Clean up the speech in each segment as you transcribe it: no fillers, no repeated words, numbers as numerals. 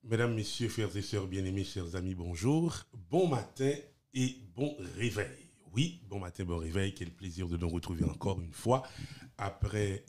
Mesdames, Messieurs, frères et sœurs bien-aimés, chers amis, bonjour. Bon matin et bon réveil. Oui, bon matin, bon réveil. Quel plaisir de nous retrouver encore une fois après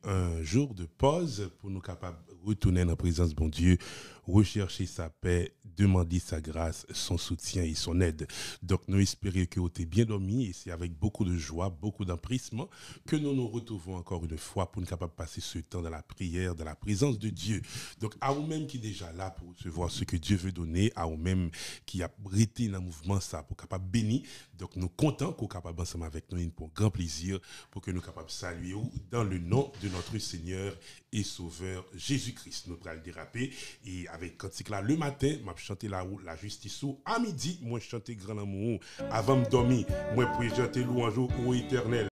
un jour de pause pour nous capables de retourner dans la présence de bon Dieu, rechercher sa paix, demander sa grâce, son soutien et son aide. Donc, nous espérons que vous avez bien dormi et c'est avec beaucoup de joie, beaucoup d'empressement que nous nous retrouvons encore une fois pour nous capables de passer ce temps dans la prière, dans la présence de Dieu. Donc, à vous-même qui est déjà là pour recevoir ce que Dieu veut donner, à vous-même qui a prêté dans le mouvement ça pour capable bénir. Donc, nous comptons qu'on capable ensemble avec nous pour grand plaisir pour que nous capables saluer dans le nom de notre Seigneur et Sauveur Jésus-Christ. Nous allons déraper et avec cantique là le matin, m'a chanter la justice à midi, moi chanter grand amour avant de dormir, moi présenter louange au éternel.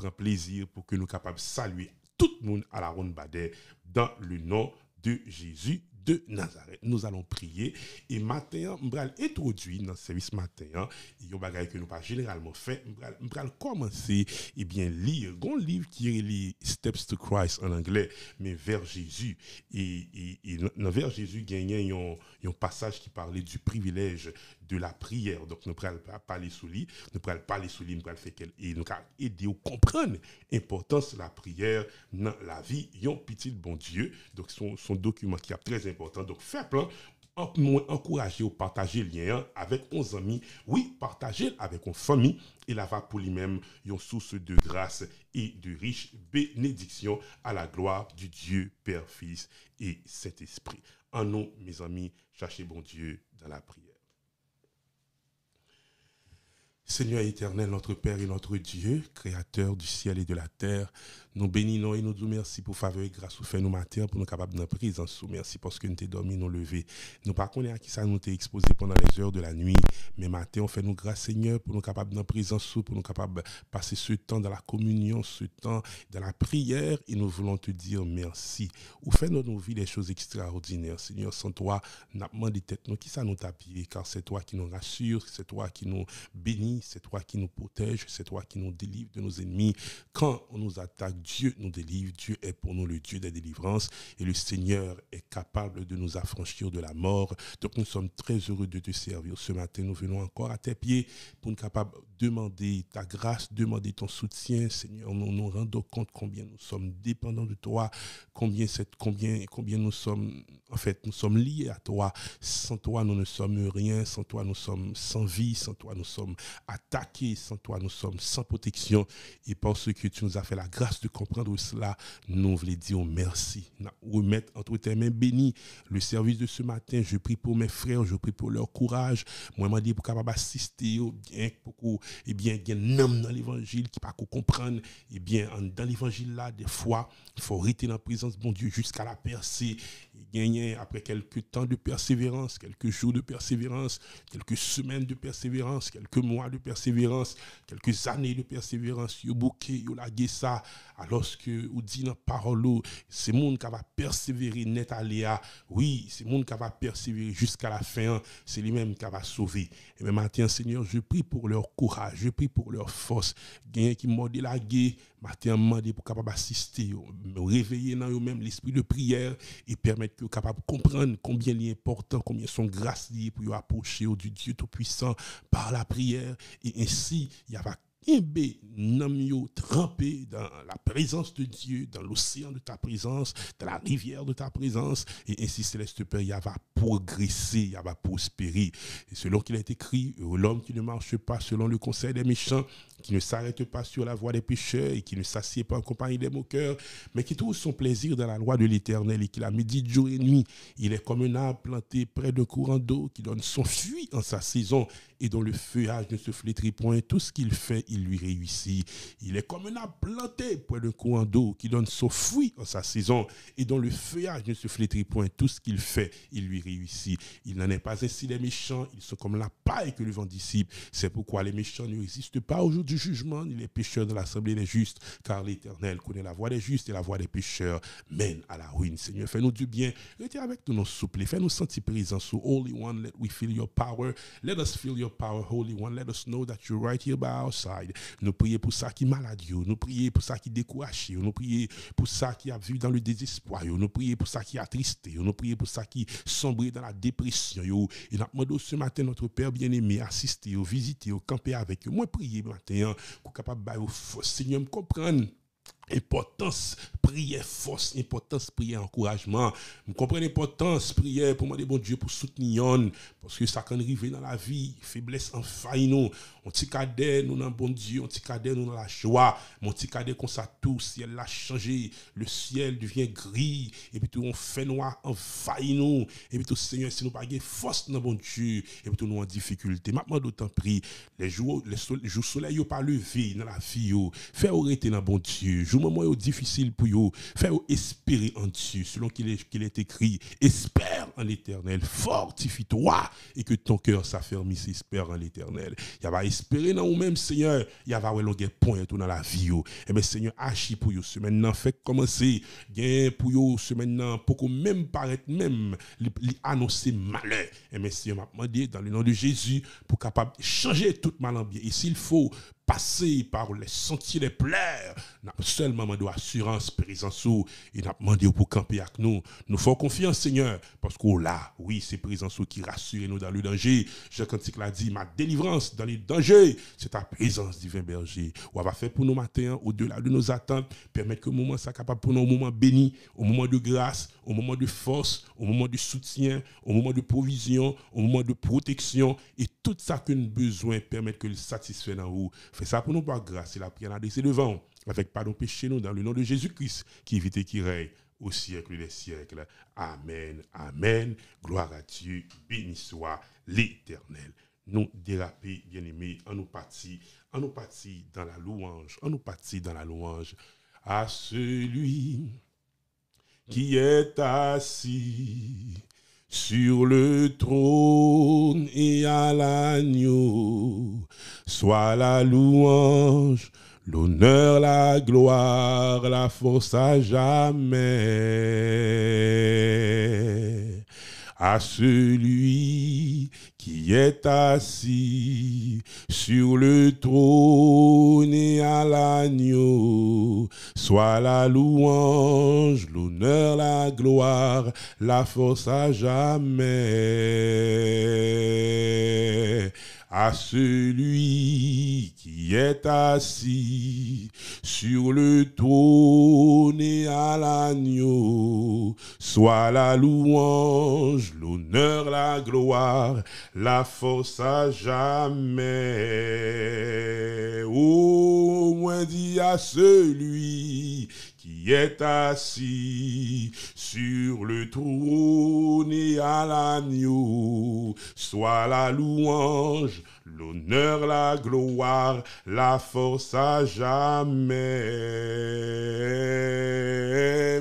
prend plaisir pour que nous capables de saluer tout le monde à la ronde Badet dans le nom de Jésus de Nazareth. Nous allons prier et matin, nous allons introduire dans le service matin, il y a des choses que nous pas généralement fait, nous allons commencer et bien lire un livre qui est les Steps to Christ en anglais, mais vers Jésus et dans vers Jésus il y a un passage qui parlait du privilège de la prière. Donc nous allons parler sous lui, nous allons parler sous lui, nous allons faire et nous allons aider à comprendre l'importance de la prière dans la vie d'un petit bon Dieu. Donc son document qui est très important. Donc faites plan encourager ou partager le lien avec 11 amis, oui, partager avec une famille, et là va pour lui-même une source de grâce et de riche bénédiction à la gloire du Dieu Père, Fils et Saint-Esprit. En nous, mes amis, cherchez bon Dieu dans la prière. Seigneur éternel, notre Père et notre Dieu, Créateur du ciel et de la terre, nous bénissons et nous disons merci pour faveur et grâce au fait nous matin pour nous capables de présence. Merci parce que nous t'es dormi, nous levé. Nous pas connaître à qui ça nous t'est exposé pendant les heures de la nuit, mais matin on fait nous grâce Seigneur pour nous capables de présence, pour nous capables de passer ce temps dans la communion, ce temps dans la prière et nous voulons te dire merci. Ou fait dans nos vies des choses extraordinaires. Seigneur, sans toi, n'a pas demandé tête nous qui ça nous tapé car c'est toi qui nous rassure, c'est toi qui nous bénit. C'est toi qui nous protège, c'est toi qui nous délivre de nos ennemis. Quand on nous attaque, Dieu nous délivre. Dieu est pour nous le Dieu des délivrances et le Seigneur est capable de nous affranchir de la mort. Donc nous sommes très heureux de te servir. Ce matin, nous venons encore à tes pieds pour nous capables de demander ta grâce, demander ton soutien. Seigneur, nous nous rendons compte combien nous sommes dépendants de toi, combien nous sommes, en fait, nous sommes liés à toi. Sans toi, nous ne sommes rien. Sans toi, nous sommes sans vie. Sans toi, nous sommes attaqués, sans toi nous sommes sans protection et parce que tu nous as fait la grâce de comprendre cela, nous voulons dire merci. Nous remettre entre tes mains bénies le service de ce matin. Je prie pour mes frères, je prie pour leur courage. Moi, je dis pour capable assister bien pour et bien il y a un homme dans l'évangile qui pas comprendre et bien dans l'évangile là des fois il faut rester dans la présence de bon Dieu jusqu'à la percée. Gagner après quelques temps de persévérance, quelques jours de persévérance, quelques semaines de persévérance, quelques mois de persévérance, quelques années de persévérance, yo bouquet, yo lagué ça, alors que ou dit dans parole, c'est monde qui va persévérer net aléa. Oui, c'est monde qui va persévérer jusqu'à la fin, c'est lui-même qui va sauver. Et même matin, Seigneur, je prie pour leur courage, je prie pour leur force. Gagner qui m'a délagué, matin demandé pour capable assister, me réveiller dans eux-mêmes l'esprit de prière et permettre que capable de comprendre combien il est important, combien son grâce liée pour approcher du Dieu Tout-Puissant par la prière et ainsi il y a trempé dans la présence de Dieu, dans l'océan de ta présence, dans la rivière de ta présence, et ainsi Céleste Père, il va progresser, il va prospérer. Et selon qu'il est écrit, l'homme qui ne marche pas selon le conseil des méchants, qui ne s'arrête pas sur la voie des pécheurs et qui ne s'assied pas en compagnie des moqueurs, mais qui trouve son plaisir dans la loi de l'Éternel et qui la médite jour et nuit. Il est comme un arbre planté près d'un courant d'eau qui donne son fruit en sa saison et dont le feuillage ne se flétrit point. Tout ce qu'il fait, il lui réussit. Il est comme un arbre planté près d'un courant d'eau qui donne son fruit en sa saison et dont le feuillage ne se flétrit point. Tout ce qu'il fait, il lui réussit. Il n'en est pas ainsi des méchants. Ils sont comme la paille que le vent dissipe. C'est pourquoi les méchants ne résistent pas au jour du jugement, ni les pécheurs de l'assemblée des justes, car l'Éternel connaît la voie des justes et la voie des pécheurs mène à la ruine. Seigneur, fais-nous du bien. Retiens avec nous nos souplés. Fais-nous sentir présents sous Holy One. Let we feel your power. Let us feel your power, Holy One. Let us know that you're right here by our side. Nous prions pour ça qui est malade. Nous prions pour ça qui est découragé. Nous prions pour ça qui a vu dans le désespoir. Nous prions pour ça qui est attristé. Nous prions pour ça qui sombre dans la dépression. Et nous demandons ce matin notre Père bien-aimé, assister, visiter, camper avec eux. Moi, prier matin pour capable de Seigneur me comprendre importance prière force, importance prière encouragement. Vous comprenez l'importance prière pour demander bon Dieu pour soutenir parce que ça quand arriver dans la vie, faiblesse en faille nous. On petit cadet nous dans bon Dieu, on petit cadet nous dans la joie, mon petit cadet comme ça tout ciel l'a changé, le ciel devient gris et puis tout on fait noir en faille nous et puis tout Seigneur si nous pas force dans bon Dieu et puis tout nous en difficulté. Maintenant d'autant prie les jours soleil yo pas levé dans la vie yo, faire arrêter dans bon Dieu. moments difficiles pour vous, faites espérer en Dieu, selon qu'il est écrit, espère en l'Éternel, fortifie-toi, et que ton cœur s'affermisse, espère en l'Éternel. Il va espérer dans vous-même, Seigneur, il va avoir un point dans la vie. Et bien, Seigneur, agis pour vous, semaine fait commencer, pour vous, semaine pour que même paraître, même, annoncer malheur. Et bien, Seigneur, m'a demandé dans le nom de Jésus, pour capable de changer tout mal en bien. Et s'il faut passer par les sentiers des pleurs, n'a seulement demandé assurance, présence ou, et n'a demandé pour camper avec nous. Nous faisons confiance, Seigneur, parce que là, oui, c'est présence qui rassure nous dans le danger. Jean Cantique l'a dit, ma délivrance dans les dangers, c'est ta présence, divin berger. On va faire pour nous matin, au-delà de nos attentes, permettre que le moment soit capable pour nous, au moment béni, au moment de grâce, au moment de force, au moment de soutien, au moment de provision, au moment de protection, et tout ça que nous avons besoin, permettre que le satisfait dans vous. Fais ça pour nous par grâce et la prière adressée devant, avec pardon péché nous, dans le nom de Jésus-Christ, qui vit et qui règne au siècle des siècles. Amen, amen. Gloire à Dieu, béni soit l'Éternel. Nous déraper, bien-aimés, en nous partis dans la louange, à celui qui est assis sur le trône et à l'agneau, soit la louange, l'honneur, la gloire, la force à jamais. À celui qui est assis sur le trône et à l'agneau, soit la louange, l'honneur, la gloire, la force à jamais. À celui qui est assis sur le trône et à l'agneau, soit la louange, l'honneur, la gloire, la force à jamais. Oh, moi dis à celui qui est assis sur le trône et à l'agneau, soit la louange, l'honneur, la gloire, la force à jamais.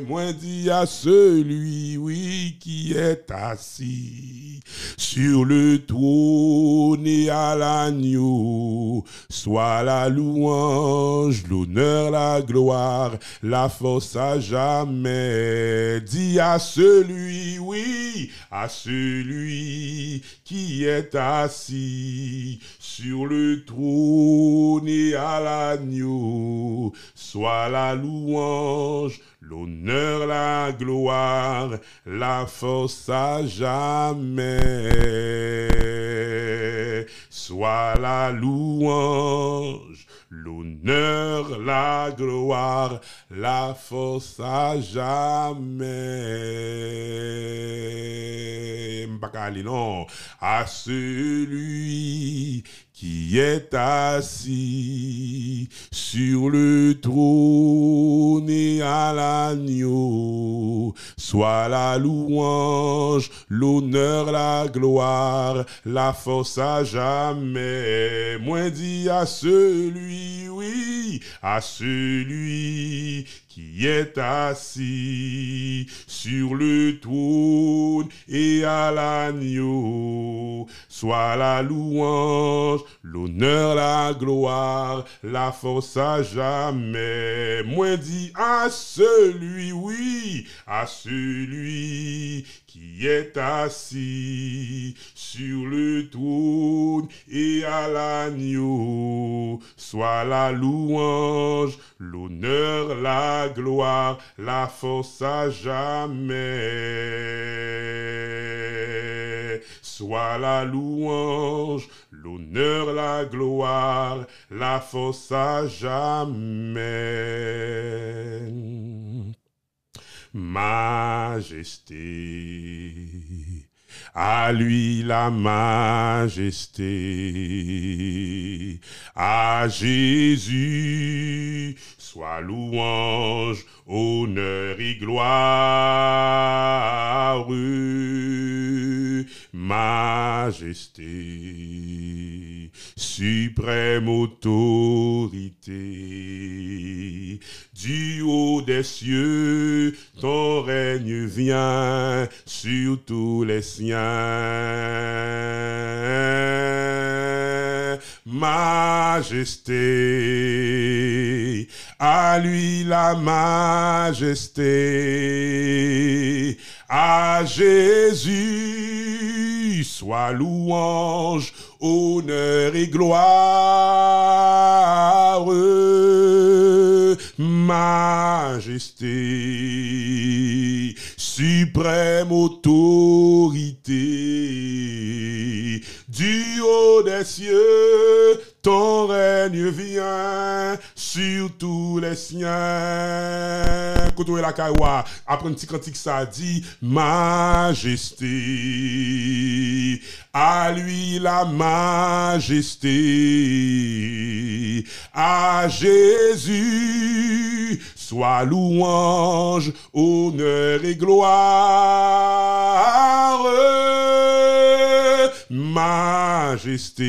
Moi dis à celui, oui, qui est assis sur le trône et à l'agneau, soit la louange, l'honneur, la gloire, la force à jamais. Dis à celui, oui, à celui qui est assis sur le trône et à l'agneau, soit la louange, l'honneur, la gloire, la force à jamais. Soit la louange, l'honneur, la gloire, la force à jamais. Non, à celui qui est assis sur le trône et à l'agneau, soit la louange, l'honneur, la gloire, la force à jamais. Moi dis à celui, oui, à celui qui est assis sur le trône et à l'agneau, soit la louange, l'honneur, la gloire, la force à jamais. Moi dis à celui, oui, à celui qui est assis sur le trône et à l'agneau, soit la louange, l'honneur, la gloire, la force à jamais. Soit la louange, l'honneur, la gloire, la force à jamais. Majesté, à lui la majesté, à Jésus soit louange, honneur et gloire, majesté, suprême autorité. Du haut des cieux, ton règne vient sur tous les siens. Majesté, à lui la majesté, à Jésus soit louange, honneur et gloire, majesté, suprême autorité, du haut des cieux, ton règne vient sur tous les siens. Kotoé la kawa, après un petit cantique, ça dit majesté, à lui la majesté, à Jésus soit louange, honneur et gloire, majesté,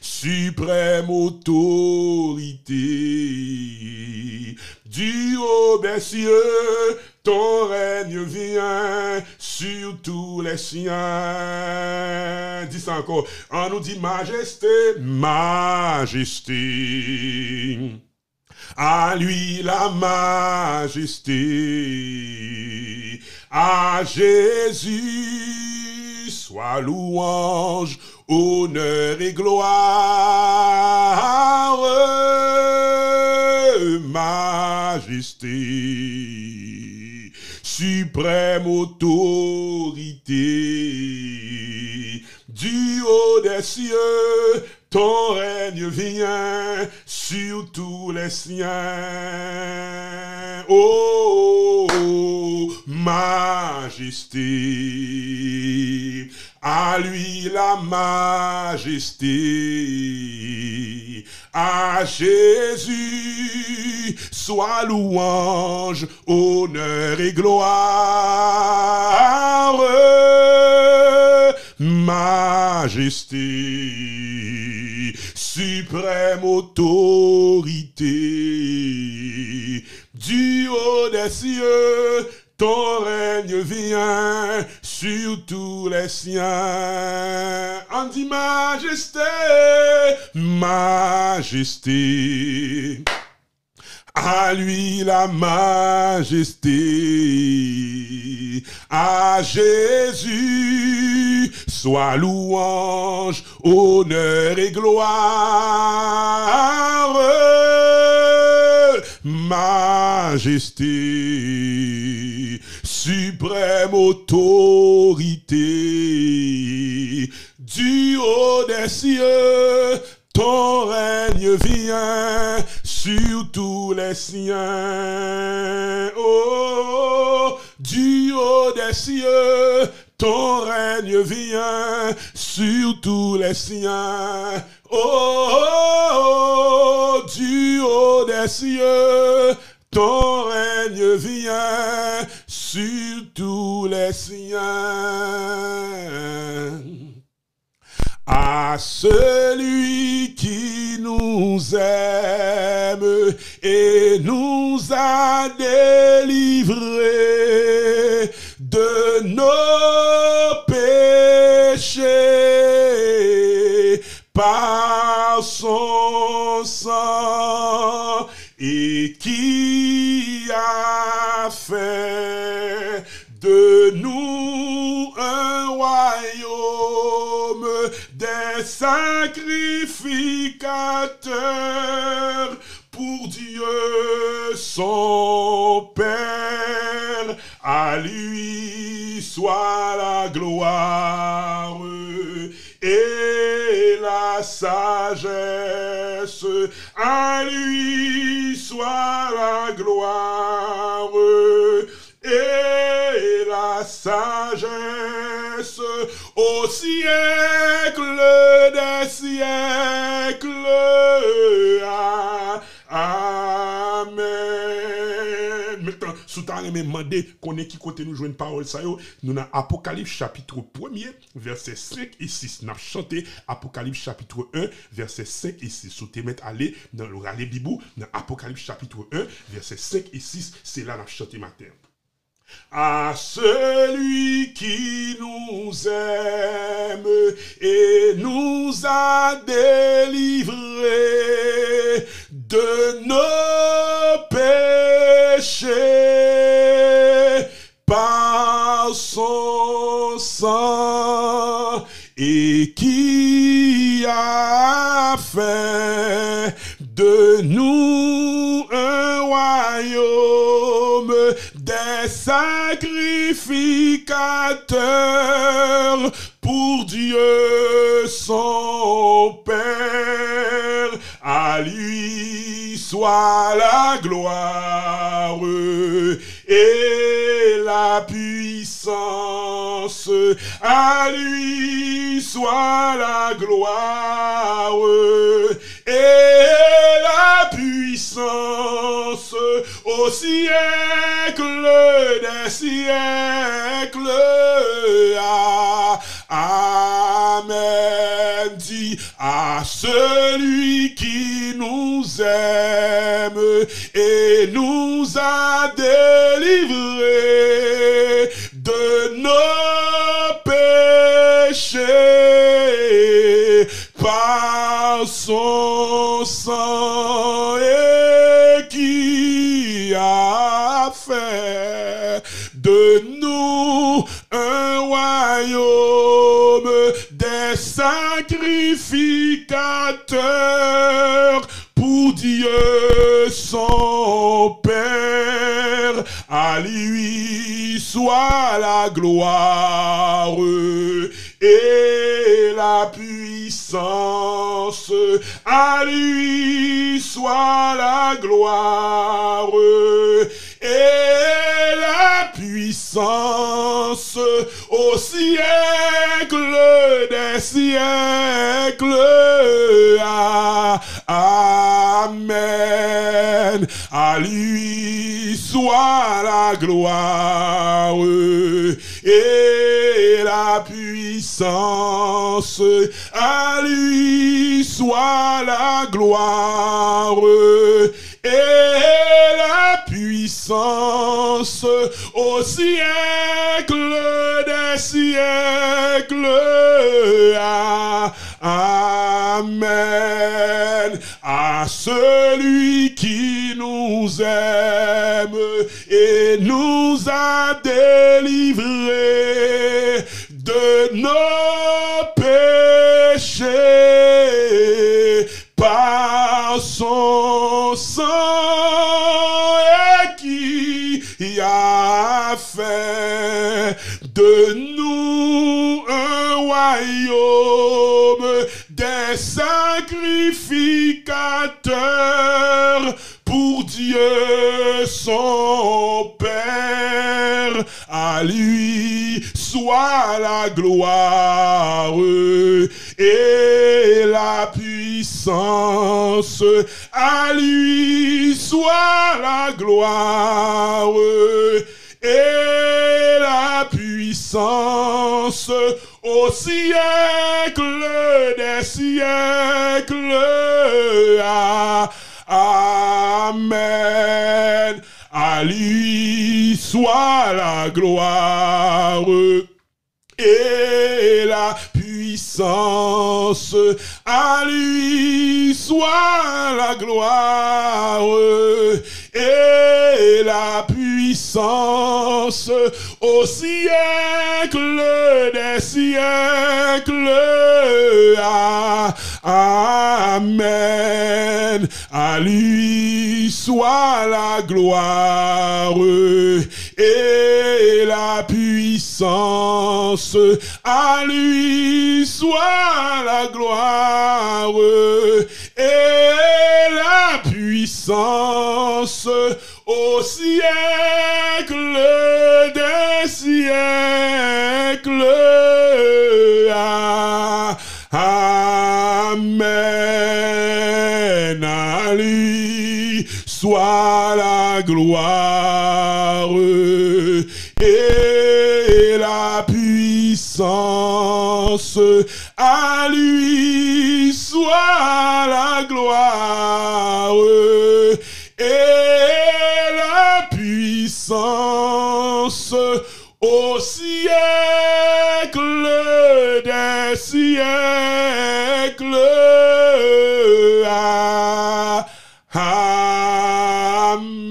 suprême autorité, du haut des cieux, ton règne vient sur tous les siens. Dis ça encore. On nous dit majesté, majesté. À lui la majesté. À Jésus soit louange, honneur et gloire. Majesté, suprême autorité, du haut des cieux, ton règne vient sur tous les siens. Oh, majesté, à lui la majesté, à Jésus soit louange, honneur et gloire, majesté, suprême autorité, du haut des cieux, ton règne vient sur tous les siens. On dit majesté, majesté, à lui la majesté, à Jésus soit louange, honneur et gloire, majesté, suprême autorité, du haut des cieux, ton règne vient sur tous les siens. Oh, du haut des cieux, ton règne vient sur tous les siens. Oh, du haut des cieux, ton règne vient sur tous les siens. À celui qui nous aime et nous a délivrés de nos péchés par son sang, et qui a fait de nous un royaume des sacrificateurs pour Dieu son Père. À lui soit la gloire et la sagesse. À lui soit la gloire et la sagesse au siècle des siècles. pas demander qu'on est qui côté nous jouer une parole ça yo. Nous dans Apocalypse chapitre 1er, verset 5 et 6. Nous chanté Apocalypse chapitre 1, verset 5 et 6. Sous te mettre aller dans le râler bibou, dans Apocalypse chapitre 1, verset 5 et 6. C'est là nous chanté matin. À celui qui nous aime et nous a délivrés de nos péchés par son sang et qui a fait de nous un royaume des sacrificateurs pour Dieu son Père. À lui soit la gloire et la puissance. À lui soit la gloire et la puissance au siècle des siècles. Amen. Dit à celui qui nous aime et nous a délivrés de nos péchés par son sang et qui a fait de nous un royaume des sacrificateurs pour Dieu son Père. À lui soit la gloire et la puissance. À lui soit la gloire et la puissance au siècle des siècles. Amen. À lui soit la gloire et la puissance. À lui soit la gloire et la puissance au siècle des siècles. Amen. À celui qui nous aime et nous a délivrés de nos péchés par son sang et qui a fait de nous un royaume des sacrificateurs pour Dieu son Père. À lui soit la gloire et la puissance. À lui soit la gloire et la puissance au siècle des siècles. Amen. À lui soit la gloire et la puissance. À lui soit la gloire et la puissance au siècle des siècles. Amen. À lui soit la gloire et la puissance. À lui soit la gloire et la puissance au siècle des siècles. Amen. À lui soit la gloire à lui soit la gloire et la puissance au siècle des siècles. Amen.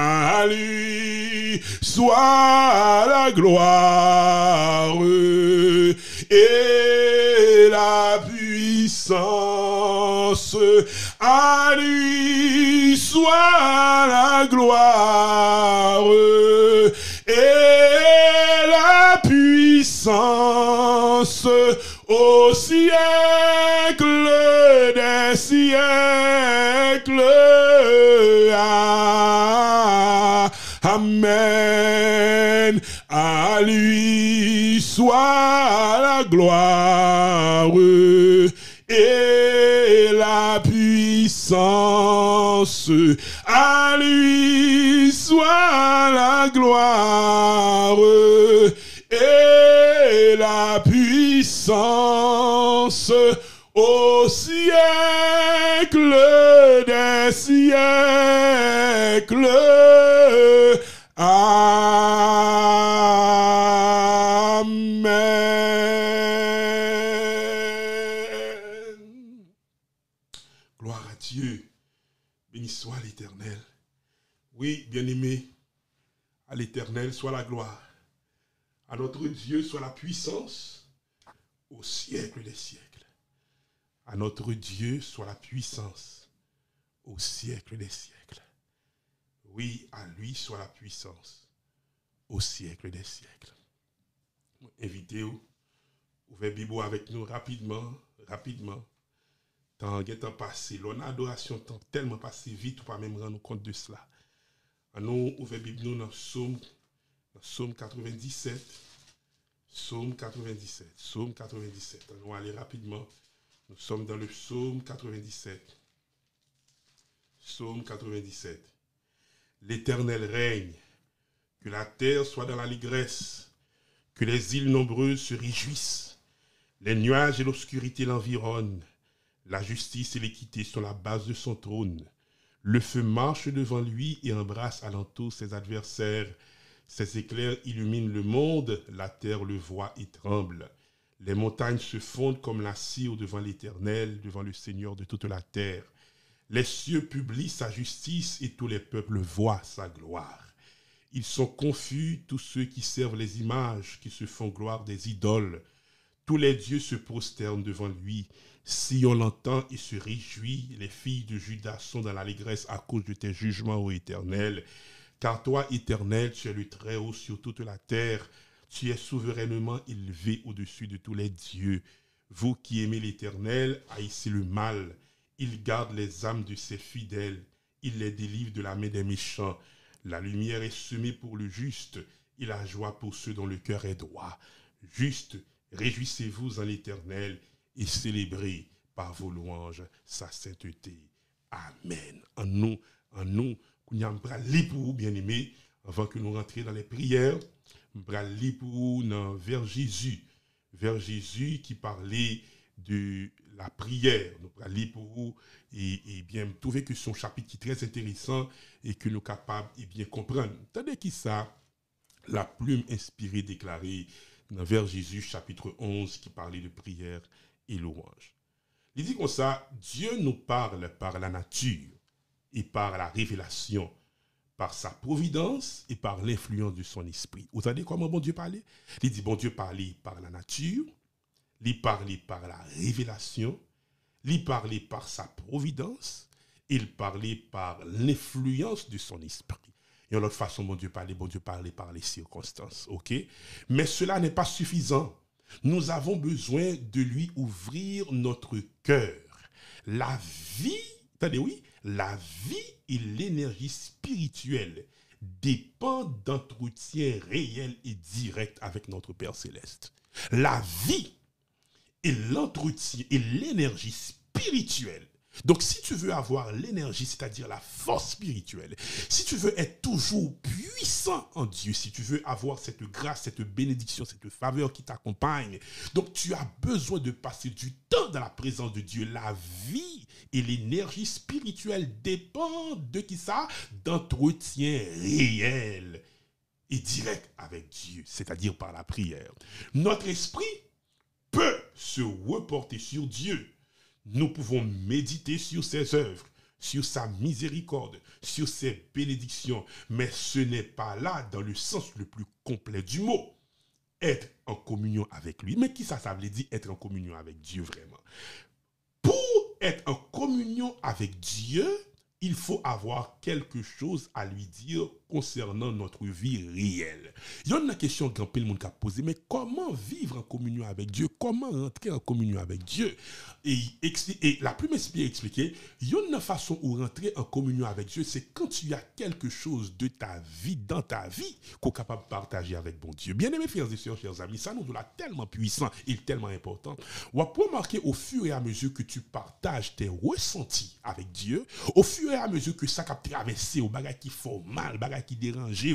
À lui soit la gloire et la puissance. À lui soit la gloire et la puissance au siècle des siècles. Amen. À lui soit la gloire et la puissance. À lui soit la gloire et la puissance au siècle des siècles. Amen. Gloire à Dieu. Béni soit l'Éternel. Oui, bien-aimé, à l'Éternel soit la gloire. À notre Dieu soit la puissance au siècle des siècles. À notre Dieu soit la puissance au siècle des siècles. Oui, à lui soit la puissance au siècle des siècles. Invitez-vous, ouvrez Bible avec nous rapidement. Tant passé, l'adoration tant tellement passé vite, ou pas même rendre compte de cela. Nous ouvrez Bible nous dans Psaume 97. Psaume 97. On va aller rapidement. Nous sommes dans le Psaume 97. Psaume 97. L'Éternel règne, que la terre soit dans l'allégresse, que les îles nombreuses se réjouissent, les nuages et l'obscurité l'environnent, la justice et l'équité sont la base de son trône. Le feu marche devant lui et embrasse alentour ses adversaires. Ses éclairs illuminent le monde, la terre le voit et tremble. Les montagnes se fondent comme la cire devant l'Éternel, devant le Seigneur de toute la terre. Les cieux publient sa justice et tous les peuples voient sa gloire. Ils sont confus, tous ceux qui servent les images, qui se font gloire des idoles. Tous les dieux se prosternent devant lui. Si on l'entend et se réjouit, les filles de Juda sont dans l'allégresse à cause de tes jugements, ô Éternel. Car toi, Éternel, tu es le Très-Haut sur toute la terre. Tu es souverainement élevé au-dessus de tous les dieux. Vous qui aimez l'Éternel, haïssez le mal. Il garde les âmes de ses fidèles. Il les délivre de la main des méchants. La lumière est semée pour le juste et la joie pour ceux dont le cœur est droit. Juste, réjouissez-vous en l'Éternel et célébrez par vos louanges sa sainteté. Amen. En nous, nous allons lire pour vous, bien-aimés, avant que nous rentrions dans les prières. Nous allons lire pour vous vers Jésus qui parlait de la prière. Nous allons lire pour vous et bien trouver que son chapitre est très intéressant et que nous sommes capables de bien comprendre. Tandis que ça, la plume inspirée déclarée dans vers Jésus chapitre 11 qui parlait de prière et louange. Il dit comme ça, Dieu nous parle par la nature et par la révélation, par sa providence et par l'influence de son esprit. Vous savez comment bon Dieu parlait? Il dit bon Dieu parlait par la nature, il parlait par la révélation, il parlait par sa providence, il parlait par l'influence de son esprit. Et en l'autre façon, bon Dieu parlait par les circonstances. Ok? Mais cela n'est pas suffisant. Nous avons besoin de lui ouvrir notre cœur. La vie, attendez, oui, la vie et l'énergie spirituelle dépendent d'entretien réel et direct avec notre Père Céleste. La vie et l'entretien et l'énergie spirituelle Donc, si tu veux avoir l'énergie, c'est-à-dire la force spirituelle, si tu veux être toujours puissant en Dieu, si tu veux avoir cette grâce, cette bénédiction, cette faveur qui t'accompagne, donc tu as besoin de passer du temps dans la présence de Dieu. La vie et l'énergie spirituelle dépendent de qui ça? D'entretien réel et direct avec Dieu, c'est-à-dire par la prière. Notre esprit peut se reporter sur Dieu. Nous pouvons méditer sur ses œuvres, sur sa miséricorde, sur ses bénédictions, mais ce n'est pas là dans le sens le plus complet du mot. Être en communion avec lui. Mais qui ça veut dire être en communion avec Dieu vraiment? Pour être en communion avec Dieu, il faut avoir quelque chose à lui dire concernant notre vie réelle. Il y a une question que le monde a posée, mais comment vivre en communion avec Dieu? Comment rentrer en communion avec Dieu? Et la plus expliquée, il y a une façon où rentrer en communion avec Dieu, c'est quand tu as quelque chose de ta vie, dans ta vie, qu'on est capable de partager avec bon Dieu. Bien aimés frères et sœurs, chers amis, ça nous est tellement puissant et tellement important. On va remarquer au fur et à mesure que tu partages tes ressentis avec Dieu, au fur et à mesure que ça a traversé, au bagage qui font mal, bagage qui dérange,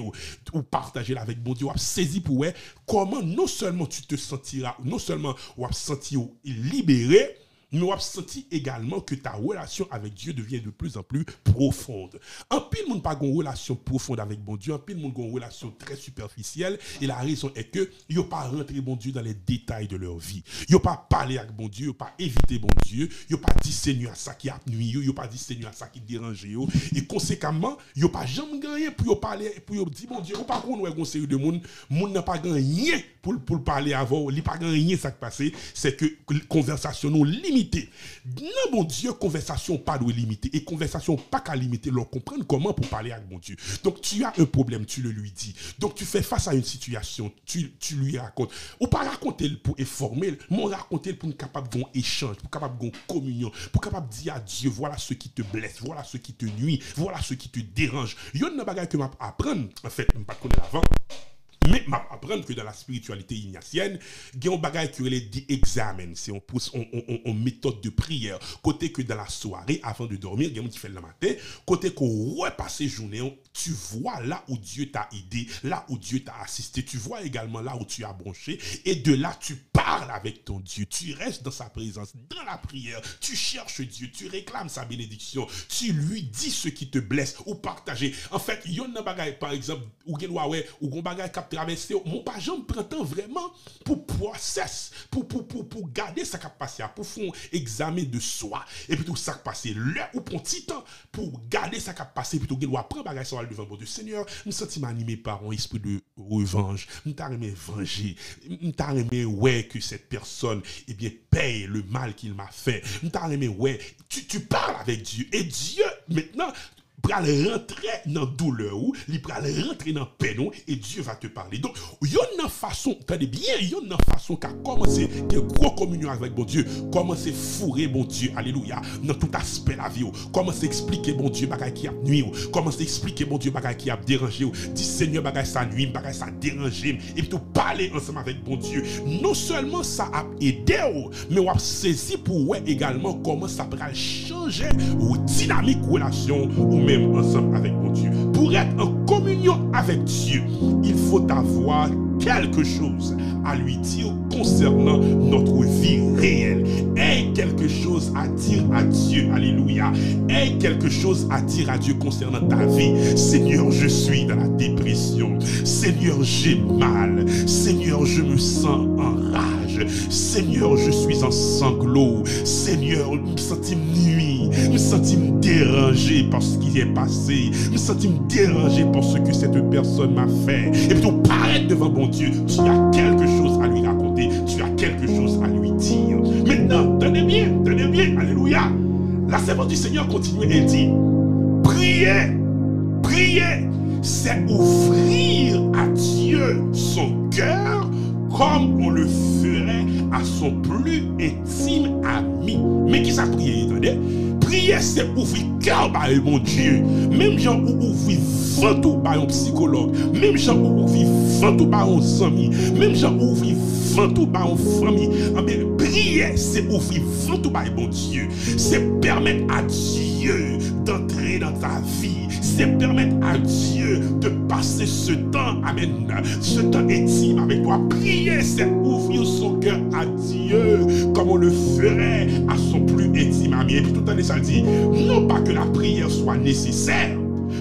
ou partager avec bon Dieu, ou saisi pour comment non seulement tu te sentiras, non seulement ou sentir libéré, mais on a senti également que ta relation avec Dieu devient de plus en plus profonde. Un pile monde pas une relation profonde avec bon Dieu, un pile monde une relation très superficielle, et la raison est que ils n'ont pas rentré bon Dieu dans les détails de leur vie. Ils n'ont pas parlé avec bon Dieu, ils n'ont pas évité bon Dieu, ils n'ont pas dit Seigneur à ça qui a nuit, ils n'ont pas dit Seigneur à ça qui dérange, et conséquemment, ils n'ont pas jamais gagné pour parler, pour dire bon Dieu, ou pas qu'on ait conseil de monde n'a pas gagné pour parler avant, il n'a pas gagné ça qui passé, c'est que conversation nous limite. Non, mon Dieu, conversation pas de limiter. Et conversation pas qu'à limiter. Leur comprendre comment pour parler avec mon Dieu. Donc, tu as un problème, tu le lui dis. Donc, tu fais face à une situation, tu lui racontes. Ou pas raconter pour informer, mais raconter pour être capable d'un échange, pour capable d'une communion, pour capable de dire à Dieu, voilà ce qui te blesse, voilà ce qui te nuit, voilà ce qui te dérange. Il y a une bagage que m'apprendre, en fait, je ne pas connaître avant. Mais m'apprendre que dans la spiritualité ignatienne, il y a un bagage qui est dit examen, c'est une méthode de prière. Côté que dans la soirée, avant de dormir, il y a un qui fait le matin, côté qu'on repasse journée, tu vois là où Dieu t'a aidé, là où Dieu t'a assisté, tu vois également là où tu as branché, et de là tu parles avec ton Dieu, tu restes dans sa présence, dans la prière, tu cherches Dieu, tu réclames sa bénédiction, tu lui dis ce qui te blesse, ou partager. En fait, il y a un bagage, par exemple, ou un bagage qui traverser, mon pas jamais prend temps vraiment pour process, pour garder ça qui a passé, pour faire un examen de soi, et puis tout ça qui a passé, là ou prend petit temps pour garder ça qui a passé, puis tout doit prendre bagage sur devant bon Dieu. Seigneur, je me sens animé par un esprit de revanche, je t'aimé venger, je t'aimé ouais que cette personne, eh bien, paye le mal qu'il m'a fait, je t'aimé ouais, tu parles avec Dieu, et Dieu, maintenant, pral rentrer dans douleur ou il pral rentrer dans peine et Dieu va te parler. Donc il y a une façon, attendez bien, il y a une façon qu'a commencé que gros communion avec bon Dieu, commencer fourrer bon Dieu, alléluia, dans tout aspect la vie, commencer expliquer bon Dieu bagay qui a nuit, commencer expliquer bon Dieu bagay qui a dérangé, dit Seigneur bagay ça nuit, bagay ça dérangé et puis tout parler ensemble avec bon Dieu. Non seulement ça a aidé mais on a saisi pour ouais également comment ça pral changer ou dynamique relation ou même ensemble avec mon Dieu. Pour être en communion avec Dieu, il faut avoir quelque chose à lui dire concernant notre vie réelle. Aie quelque chose à dire à Dieu. Alléluia. Aie quelque chose à dire à Dieu concernant ta vie. Seigneur, je suis dans la dépression. Seigneur, j'ai mal. Seigneur, je me sens en rage. Seigneur, je suis en sanglots. Seigneur, je me sens nuit. Je me sens dérangé par ce qui est passé. Je me sens dérangé par ce que cette personne m'a fait. Et puis tout paraître devant mon Dieu, tu as quelque chose à lui raconter, tu as quelque chose à lui dire. Maintenant, tenez bien, alléluia. La servante du Seigneur continue et dit, prier, c'est ouvrir à Dieu son cœur comme on le ferait à son plus intime ami. Mais qui ça prier, attendez? Prier, c'est ouvrir cœur par mon Dieu. Même gens où ouvrir ventre par un psychologue. Même gens où ouvrir ventre par un ami. Même gens où ouvrir ventre par une famille. prier, c'est ouvrir ventre par bon Dieu. C'est permettre à Dieu d'entrer dans ta vie. C'est permettre à Dieu de passer ce temps, amen, ce temps intime avec toi. Prier, c'est ouvrir son cœur à Dieu, comme on le ferait à son plus intime ami. Et puis tout le temps, ça dit, non pas que la prière soit nécessaire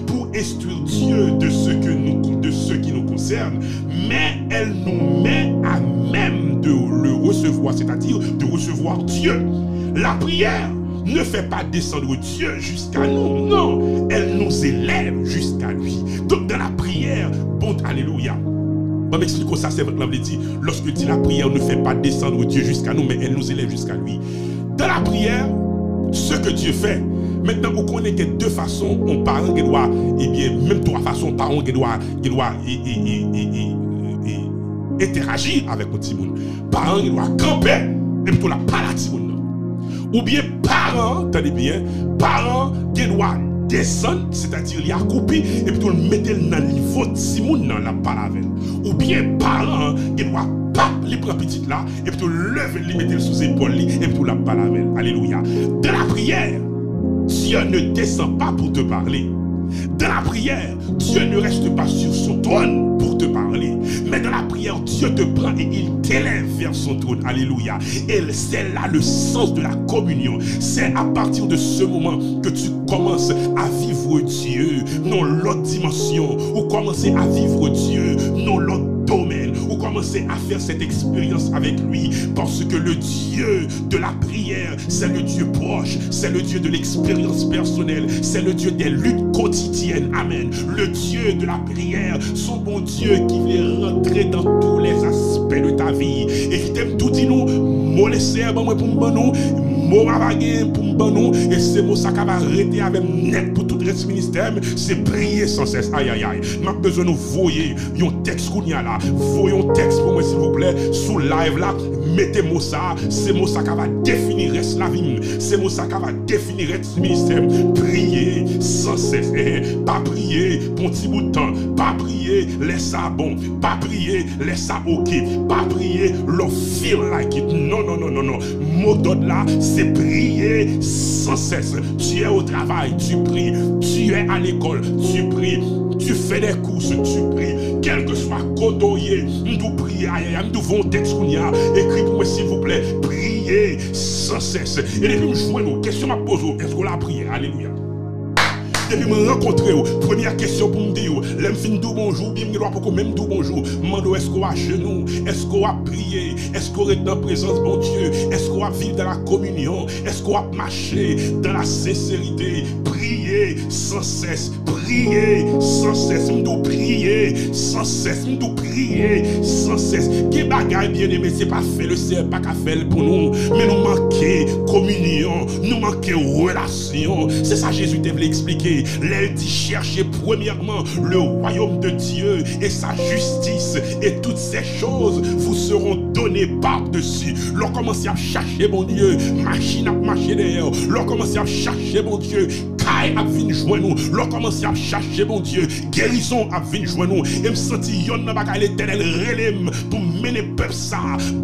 pour instruire Dieu de ce qui nous concerne, mais elle nous met à même de le recevoir, c'est-à-dire de recevoir Dieu. La prière ne fait pas descendre Dieu jusqu'à nous, non, elle nous élève jusqu'à lui. Donc dans la prière, bon, alléluia. On m'explique ça, c'est votre langue dit, lorsque dit la prière ne fait pas descendre Dieu jusqu'à nous, mais elle nous élève jusqu'à lui. Dans la prière, ce que Dieu fait, maintenant, vous connaissez que deux façons, on parle qui doit, et bien, même trois façons, parents qui doit interagir avec le petit monde. Parents qui doit camper, et puis la parler à petit monde. Ou bien, parents, tenez bien, parents qui doit descendre, c'est-à-dire il y a coupé, et puis le mettre dans le niveau de petit monde dans la parole. Ou bien, parents qui doit les prendre petite là, et puis lever, les mettre sous épaule, et puis la parole. Alléluia. Dans la prière, Dieu ne descend pas pour te parler. Dans la prière, Dieu ne reste pas sur son trône pour te parler. Mais dans la prière, Dieu te prend et il t'élève vers son trône. Alléluia. Et c'est là le sens de la communion. C'est à partir de ce moment que tu commences à vivre Dieu, non l'autre dimension, ou commencer à vivre Dieu, non l'autre domaine, ou commencer à faire cette expérience avec lui, parce que le Dieu de la prière, c'est le Dieu proche, c'est le Dieu de l'expérience personnelle, c'est le Dieu des luttes quotidiennes. Amen. Le Dieu de la prière, son bon Dieu qui vient rentrer dans tous les aspects de ta vie et qui t'aime tout dit nous, moi laisser pour nous, moi ravaguer pour nous, et c'est moi ça qui va arrêter avec net pour tout le reste ministère, c'est prier sans cesse. Aïe aïe aïe. M'a besoin de voyer un texte qu'on y a là. Voyons un texte pour moi s'il vous plaît sous live là. Mettez-moi ça, c'est moi ça qui va définir reste la vie. C'est moi ça qui va définir reste ministère. Prier sans cesse. Pas prier pour un petit bout de temps. Pas prier, laisse ça bon. Pas prier, laisse ça ok. Pas prier, le feel like it. Non, non, non, non, non. Mot d'ordre là, c'est prier sans cesse. Tu es au travail, tu pries. Tu es à l'école, tu pries. Tu fais des courses, tu pries. Quel que soit côtoyer, nous prier, nous devons texte qu'on y a. Écris pour moi s'il vous plaît. Priez sans cesse. Et depuis me joindre, question m'a posée, est-ce qu'on l'a prié? Alléluia. Depuis me rencontrer, première question pour me dire, l'aime fin tout bonjour, bien me doit pour même tout bonjour. Mando est-ce qu'on a genou, est-ce qu'on a prié, est-ce qu'on est dans la présence bon Dieu, est-ce qu'on a vivre dans la communion, est-ce qu'on a marché dans la sincérité, prier sans cesse, prier sans cesse, nous prier sans cesse, nous prier sans cesse. Qui bagaille bien aimé, c'est pas fait le c'est pas qu'à faire pour nous, mais nous manquer communion, nous manquer relation. C'est ça Jésus te voulait expliquer. Elle dit chercher premièrement le royaume de Dieu et sa justice, et toutes ces choses vous seront données par-dessus. L'on commence à chercher mon Dieu, machine à marcher derrière. L'on commence à chercher mon Dieu, caille à venir joindre nous. L'on commence à chercher mon Dieu, guérison à venir joindre nous. Et me sentir yon n'a pas l'éternel relève pour mener peuple ça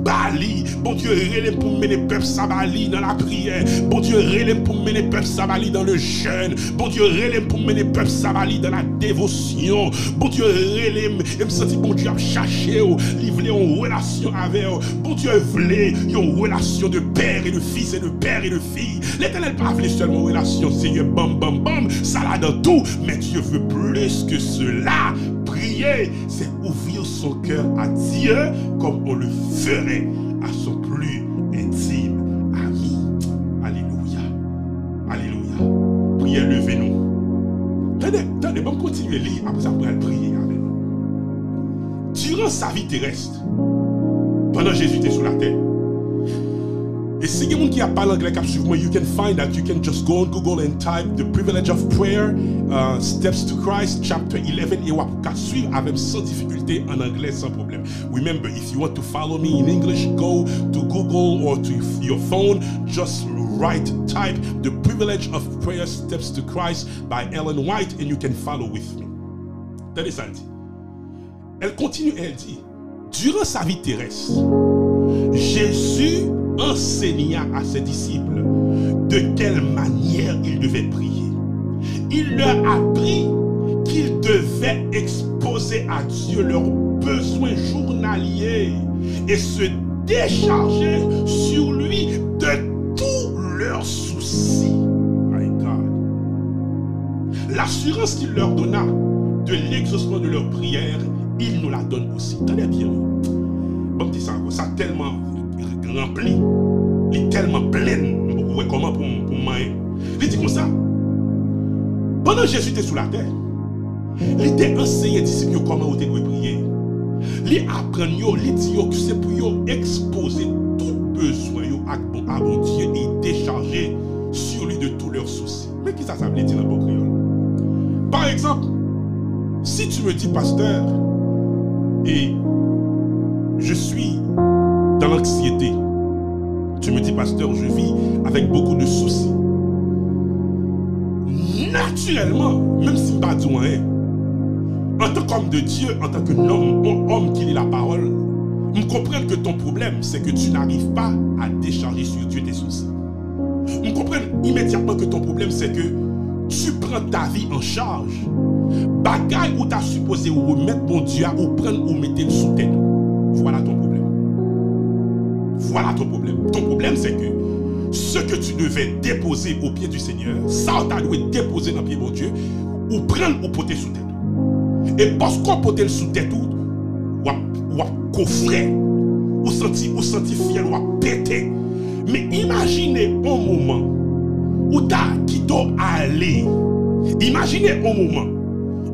bali. Bon Dieu relève pour mener peuple ça bali dans la prière. Bon Dieu relève pour mener peuple ça bali dans le jeûne. Bon Dieu relève pour mener peuple ça bali dans la dévotion. Bon Dieu relève et me sentir bon Dieu à chercher livrer en relation avec. Bon Dieu voulait une relation de père et de fils et de père et de fille. L'éternel pas voulait seulement relation Seigneur bam bam bam ça là dans tout, mais Dieu veut plus que cela. Prier, c'est ouvrir son cœur à Dieu comme on le ferait à son plus intime ami. Alléluia. Alléluia. Priez, levez-nous. Tenez, bon, continuez à lire, après ça, vous allez prier avec nous. Durant sa vie terrestre, pendant Jésus était sur la terre, et si quelqu'un qui a parlé anglais, you can find that. You can just go on Google and type The Privilege of Prayer, Steps to Christ, chapter 11, et vous pouvez suivre avec sans difficulté en anglais, sans problème. Remember, if you want to follow me in English, go to Google or to your phone, just type The Privilege of Prayer, Steps to Christ by Ellen White, and you can follow with me. Tenez ça dit. Elle continue, elle dit, durant sa vie terrestre, Jésus enseigna à ses disciples de quelle manière ils devaient prier. Il leur apprit qu'ils devaient exposer à Dieu leurs besoins journaliers et se décharger sur lui de tous leurs soucis. My God. L'assurance qu'il leur donna de l'exaucement de leurs prières, il nous la donne aussi. Tenez bien. Bon, petit ça tellement rempli, il est tellement plein. Comment pour moi? Il dit comme ça. Pendant que Jésus était sous la terre, il était enseigné aux disciples comment ils devaient prier. Il apprend, il dit que c'est pour exposer tout besoin à bon Dieu et décharger sur lui de tous leurs soucis. Mais qui ça veut dire dans le bon créole? Par exemple, si tu me dis, pasteur, et je suis dans l'anxiété, tu me dis, pasteur, je vis avec beaucoup de soucis. Naturellement, même si je ne pas dit rien, en tant qu'homme de Dieu, en tant qu'homme qui lit la parole, je comprends que ton problème, c'est que tu n'arrives pas à décharger sur Dieu tes soucis. Je comprends immédiatement que ton problème, c'est que tu prends ta vie en charge. Bagaille où tu as supposé remettre mon Dieu ou prendre ou mettre le sous tête. Voilà ton problème. Voilà ton problème. Ton problème, c'est que ce que tu devais déposer au pied du Seigneur, ça, tu as dû déposer dans le pied de mon Dieu, ou prendre ou porter sous tête. Et parce qu'on porte le sous tête, ou coffrer, ou senti fier, ou péter. Mais imaginez un moment où tu as quitté aller. Imaginez un moment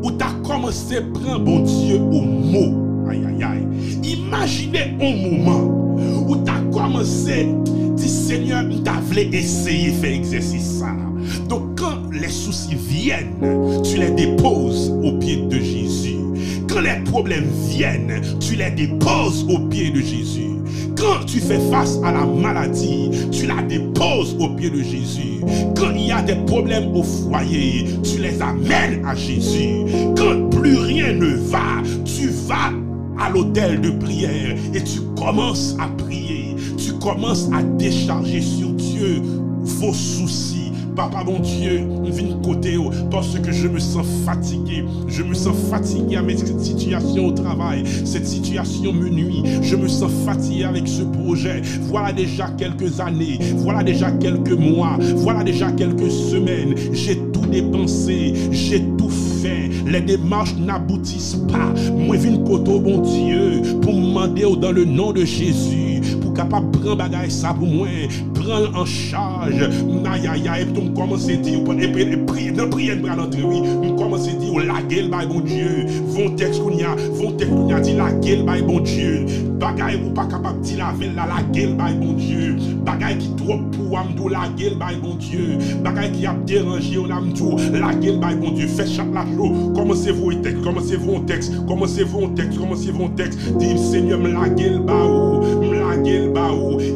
où tu as commencé à prendre bon Dieu au mot. Aïe, aïe, aïe. Imaginez un moment où tu as commencé à dire, Seigneur, tu voulu essayer de faire exercice ça. Donc quand les soucis viennent, tu les déposes au pied de Jésus. Quand les problèmes viennent, tu les déposes au pied de Jésus. Quand tu fais face à la maladie, tu la déposes au pied de Jésus. Quand il y a des problèmes au foyer, tu les amènes à Jésus. Quand plus rien ne va, tu vas à l'autel de prière et tu commences à prier. Tu commences à décharger sur Dieu vos soucis. Papa, mon Dieu, viens côté parce que je me sens fatigué. Je me sens fatigué avec cette situation au travail. Cette situation me nuit. Je me sens fatigué avec ce projet. Voilà déjà quelques années. Voilà déjà quelques mois. Voilà déjà quelques semaines. J'ai tout dépensé. J'ai tout fait. Les démarches n'aboutissent pas. Moi, viens côté, mon Dieu, pour me demander dans le nom de Jésus, pour capable prendre bagaille ça pour moi. Prendre en charge. Aïe, aïe, aïe. On commence à dire, et prier, dans prière, oui, on commence à dire, la gueule, bon Dieu, vont texte qu'on y a, dit la gueule, bon Dieu, bagaille ou pas capable de dire la gueule, bon Dieu, bagaille qui trop pour amdou, la gueule, bon Dieu, bagaille qui a dérangé, on amdou, la gueule, bon Dieu, faites chaque la chose, commencez-vous un texte, commencez-vous un texte, dis Seigneur, la gueule,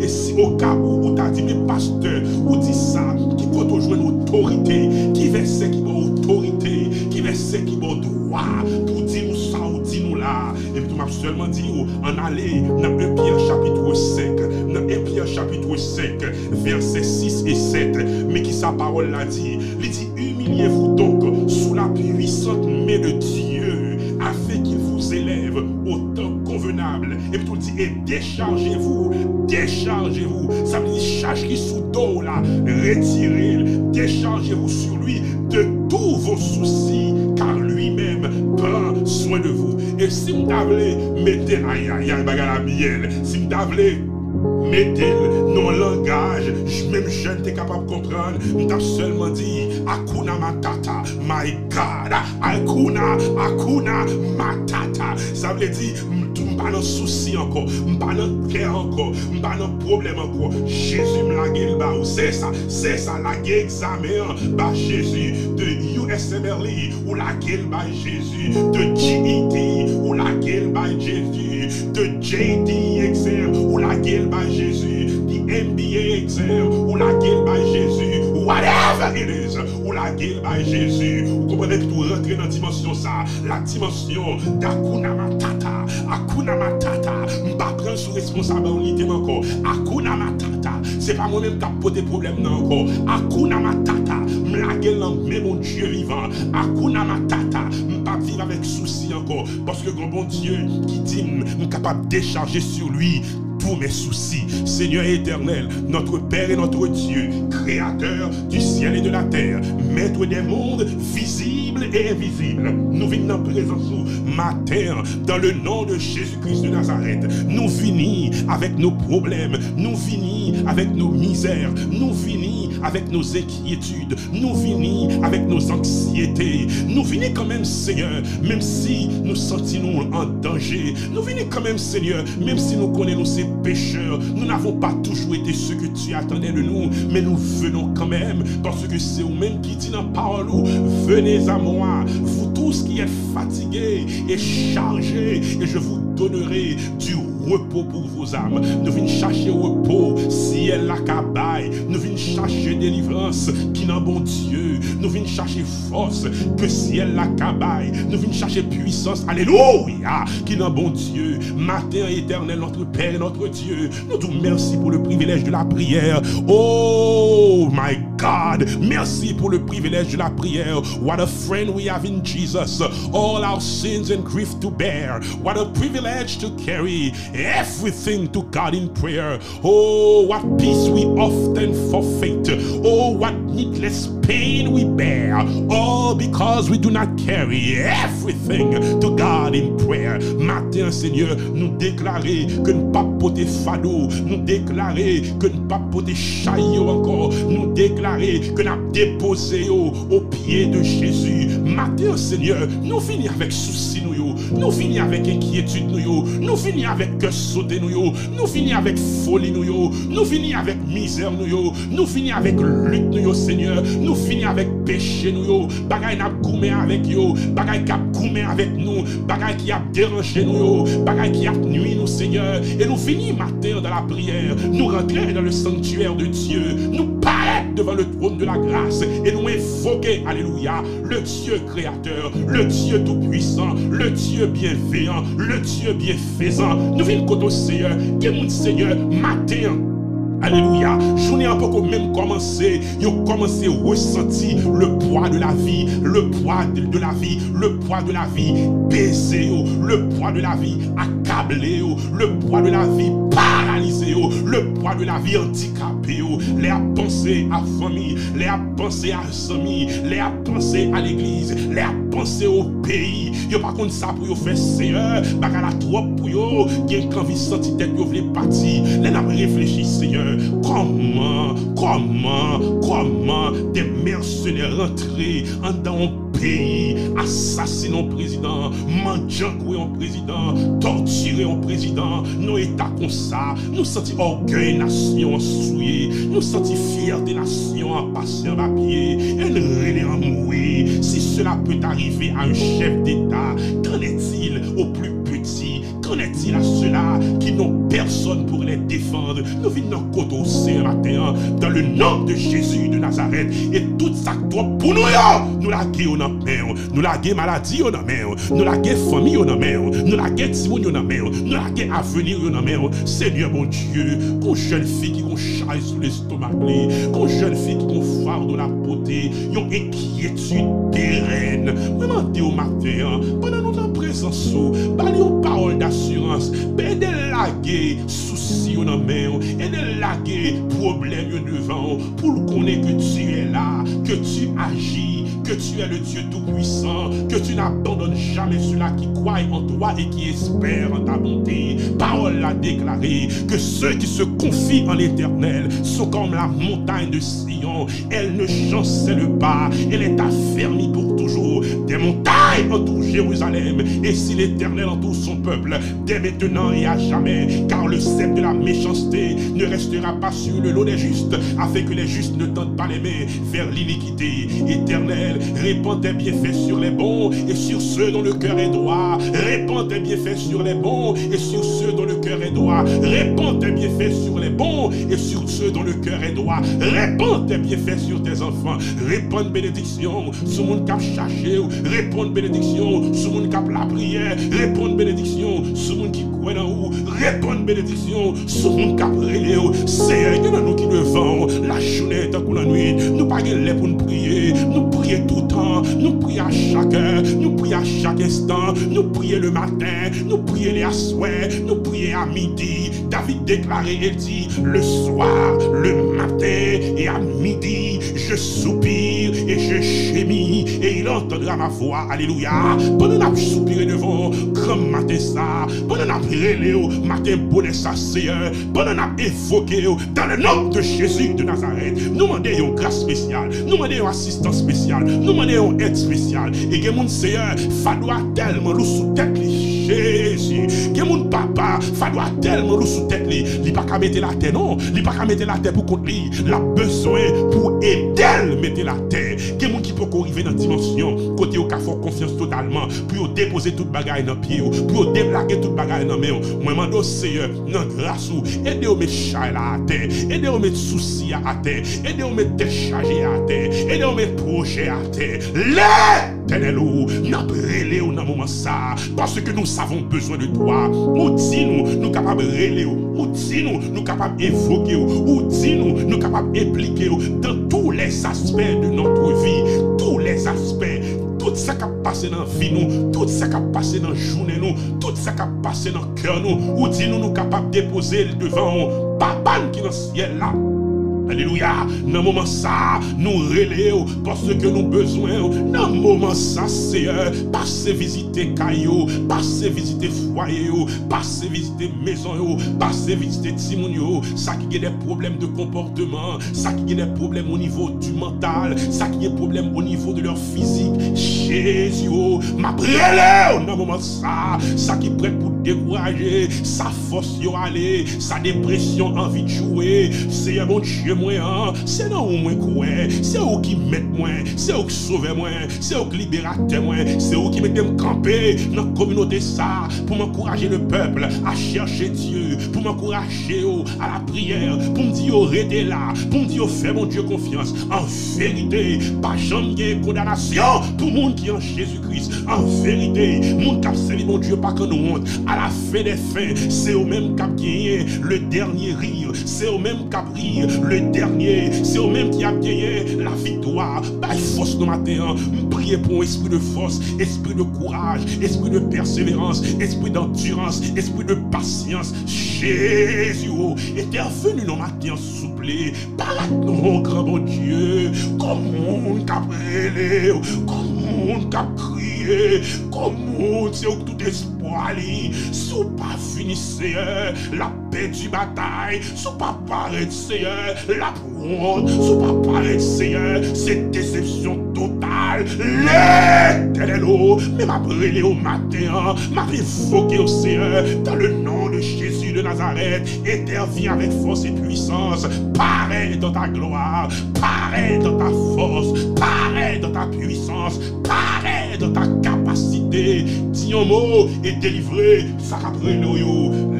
et si au cas où tu as dit, mais pasteur, ou dit ça, qui peut te jouer une autorité, qui verset qui va autorité, qui verset qui va droit, pour dire nous ça ou dire nous là. Et puis tu m'as seulement dit, en aller dans 1 Pierre chapitre 5, dans 1 Pierre chapitre 5, versets 6 et 7, mais qui sa parole l'a dit, il dit, humiliez-vous donc sous la puissante main de Dieu, afin qu'il vous élève au temps convenable. Et puis tout dit, et déchargez-vous, ça veut dire charge qui sous dos là, retirez, déchargez-vous sur lui de tous vos soucis, car lui-même prend soin de vous. Et si vous voulez mettez la miel, si vous voulez mettez-le dans le langage, même jeune t'es capable de comprendre, on t'a seulement dit Hakuna Matata, my God, Hakuna Matata, ça veut dire pas de souci encore, pas de cœur encore, pas de problème encore. Jésus me la gueule, c'est ça, la gueule examen, bah Jésus, de USMLE, ou la gueule, bah Jésus, de GED, ou la gueule, bah Jésus, de JD exam, ou la gueule, bah Jésus, the MBA exam, ou la gueule, bah Jésus, whatever it is, ou la gueule, bah Jésus. Vous comprenez que tout rentrer dans la dimension ça, la dimension d'Hakuna Matata. Hakuna Matata, m'pas prendre sous responsabilité encore. Hakuna Matata, C'est pas moi-même qui a posé problème non encore. Akuna Matata, m'laguer l'emmé mon Dieu vivant. Akuna Matata, m'pas vivre avec souci encore. Parce que grand bon Dieu qui dit m'capable de décharger sur lui tous mes soucis. Seigneur éternel, notre Père et notre Dieu, Créateur du ciel et de la terre, Maître des mondes visibles et invisibles, nous venons en présence matin dans le nom de Jésus-Christ de Nazareth. Nous venons avec nos problèmes, nous venons avec nos misères, nous venons avec nos inquiétudes, nous venons avec nos anxiétés, nous venons quand même Seigneur, même si nous sentons en danger, nous venons quand même Seigneur, même si nous connaissons ces pécheurs, nous n'avons pas toujours été ce que tu attendais de nous, mais nous venons quand même, parce que c'est vous-même qui dit dans la parole, venez à moi, vous tous qui êtes fatigués et chargés, et je vous donnerai du repos pour vos âmes. Nous venons chercher repos, ciel la cabaye, nous venons chercher délivrance, qui n'a bon Dieu, nous venons chercher force, que ciel la cabaye, nous venons chercher puissance, alléluia, qui n'a bon Dieu, matin éternel, notre Père, notre Dieu, nous disons merci pour le privilège de la prière. Oh my God, merci pour le privilège de la prière. What a friend we have in Jesus, all our sins and grief to bear. What a privilege to carry everything to God in prayer. Oh, what peace we often forfeit. Oh, what needless pain we bear. All because we do not carry everything to God in prayer. Matin, Seigneur, nous déclarer que nous pas porter fado, nous déclarer que nous pas porter chaillot encore, nous déclarer que nous déposé au pied de Jésus. Matin, Seigneur, nous finissons avec soucis nous finissons avec inquiétude nous finissons avec cœur sauté nous finissons avec folie nous finissons avec misère nous finissons avec lutte Seigneur, nous finissons avec péché bagay n'a goumé avec bagay qui a goumé avec nous, bagay qui a dérangé nous bagay qui a nuit nous Seigneur, et nous finissons matin dans la prière, nous rentrons dans le sanctuaire de Dieu, nous paraître devant le trône de la grâce et nous invoquer, alléluia, le Dieu créateur, le Dieu tout-puissant, le Dieu bienveillant, le Dieu bienfaisant. Nous venons côté Seigneur, que mon Seigneur, matin, alléluia, journée un peu même commencé, ils ont commencé à ressentir le poids de la vie, le poids de la vie, le poids de la vie baisé, le poids de la vie accablé, le poids de la vie paralysé, le poids de la vie handicapé, les à penser à famille, les à penser à amis, les à penser à l'église, les à penser au pays. Yo pas contre ça pour yo faire Seigneur, bagala trop pour yo, qui envie sentir tête yo vle partir. Les n'a réfléchi Seigneur, comment des mercenaires rentrés dans un pays, assassinent un président, mendiant un président, torturer un président, nos états comme ça, nous sentis orgueil nation souillé, nous sentis fierté nation en patient à pied, et nous en mourir. Si cela peut arriver à un chef d'État, qu'en est-il au plus petit? Qu'en est-il à ceux-là qui n'ont personne pour les défendre? Nous venons côté ce matin dans le nom de Jésus de Nazareth, et tout ça pour nous, nous la gué on en main, nous la gué maladie on en main, nous la gué famille on en main, nous la gué timon on en main, nous la gué avenir on en main. Seigneur mon Dieu, qu'on jeune fille qui ont chaille sous l'estomac, qu'on jeune fille qui ont fardeau la beauté, yon inquiétude pérenne. Demandez au matin, pendant notre présence, parlez aux paroles d'assurance, et de laguer soucis en main, et de laguer problèmes devant, pour connaître que tu es là, que tu agis, que tu es le Dieu tout-puissant, que tu n'abandonnes jamais ceux-là qui croient en toi et qui espèrent en ta bonté. Parole a déclaré que ceux qui se confient en l'Éternel sont comme la montagne de Sion. Elle ne chancelle pas, elle est affermie pour toujours. Des montagnes entourent Jérusalem, et si l'Éternel entoure son peuple, dès maintenant et à jamais, car le sceptre de la méchanceté ne restera pas sur le lot des justes, afin que les justes ne tendent pas les mains vers l'iniquité. Éternel, répands tes bienfaits sur les bons et sur ceux dont le cœur est droit. Répands tes bienfaits sur les bons et sur ceux dont le cœur est droit. Répands tes bienfaits sur les bons et sur ceux dont le cœur est droit. Répands tes bienfaits sur tes enfants. Répands une bénédiction sur mon cap cherché. Répands une bénédiction sur mon cap la prière. Répands une bénédiction sur mon qui croit en haut. Répands une bénédiction sur mon cap relé. Seigneur, il y en a nous qui ne relais pour nous prier. Nous prier tout le temps, nous prier à chaque heure, nous prier à chaque instant, nous prier le matin, nous prier les soirs, nous prier à midi. David déclarait, il dit, le soir, le matin et à midi, je soupire et je gémis et il entendra ma voix. Alléluia. Pendant que je soupire devant, grand matin ça, pendant que je relève, matin bonnet ça, Seigneur, pendant que je évoqué dans le nom de Jésus de Nazareth, nous demandons une grâce spéciale, nous demandons une assistance spéciale, nous demandons une aide spéciale. Et que mon Seigneur, fadoua tellement nous sous tête Jésus, que mon papa, fadoua tellement nous sous tête li, il pas qu'à mettre la terre non, il pas qu'à mettre la terre pour contre lui, il a besoin pour aider mettre la terre. Que mon qui peut arriver dans dimension côté au faire confiance totalement pour déposer toute bagaille dans pied, pour déblaguer toute bagaille dans main. Moi demande Seigneur, dans grâce ou aidez au mettre chai à terre, aidez au mettre soucis à terre, aidez au mettre décharger à terre, aidez au mettre projet à terre. L'Éternel, n'a brûlé au moment ça parce que nous avons besoin de toi. Ou dis-nous, nous capables de brûler, ou dis-nous, nous capables d'évoquer, ou dis-nous, nous capables d'impliquer dans tous les aspects de notre vie, tous les aspects. Tout ça qui a passé dans la vie, nous, tout ça qui a passé dans la journée, nous, tout ça qui a passé dans le cœur, nous, ou dis-nous, nous capables de déposer devant Papa qui est dans le ciel là. Alléluia. Dans le moment ça, nous relayons parce que nous besoin. Dans le moment ça, Seigneur, passez visiter Caillou, passez visiter foyer, passez visiter maison, passez visiter Timoun, ça qui a des problèmes de comportement, ça qui a des problèmes au niveau du mental, ça qui a des problèmes au niveau de leur physique. Jésus, m'a brûlé dans le moment ça, ça qui est prêt pour décourager, sa force y aller, sa dépression envie de jouer. Seigneur mon Dieu, c'est non où moi quoi, c'est où qui met moi, c'est où qui sauve moi, c'est où qui libère moi, c'est où qui met me camper dans la communauté ça pour m'encourager le peuple à chercher Dieu, pour m'encourager à la prière, pour me dire restez là, pour me dire fais mon Dieu confiance. En vérité, pas jamais de condamnation pour monde qui est en Jésus-Christ. En vérité, monde qui a servi mon Dieu pas que nous honte. À la fin des fins, c'est au même qui a gagné le dernier rire, c'est au même qui a rire le dernier, c'est au même qui a gagné la victoire. Bah, force de matin, priez pour un esprit de force, esprit de courage, esprit de persévérance, esprit d'endurance, esprit de patience. Jésus est venu dans matin souple, par nous, grand bon Dieu, comme on a brûlé, comme on a crié, comme on a tout espoir, sous pas fini, Seigneur, la paix du bataille, sous pas paraître, Seigneur, la honte, sous pas paraître, Seigneur, cette déception totale, l'Éternel, mais m'a brûlé au matin, m'a évoqué au Seigneur, dans le nom de Jésus de Nazareth, intervient avec force et puissance, paraît dans ta gloire, paraît dans ta force, paraît dans ta puissance, paraît dans ta capacité, dis un mot et délivrer, ça a brûlé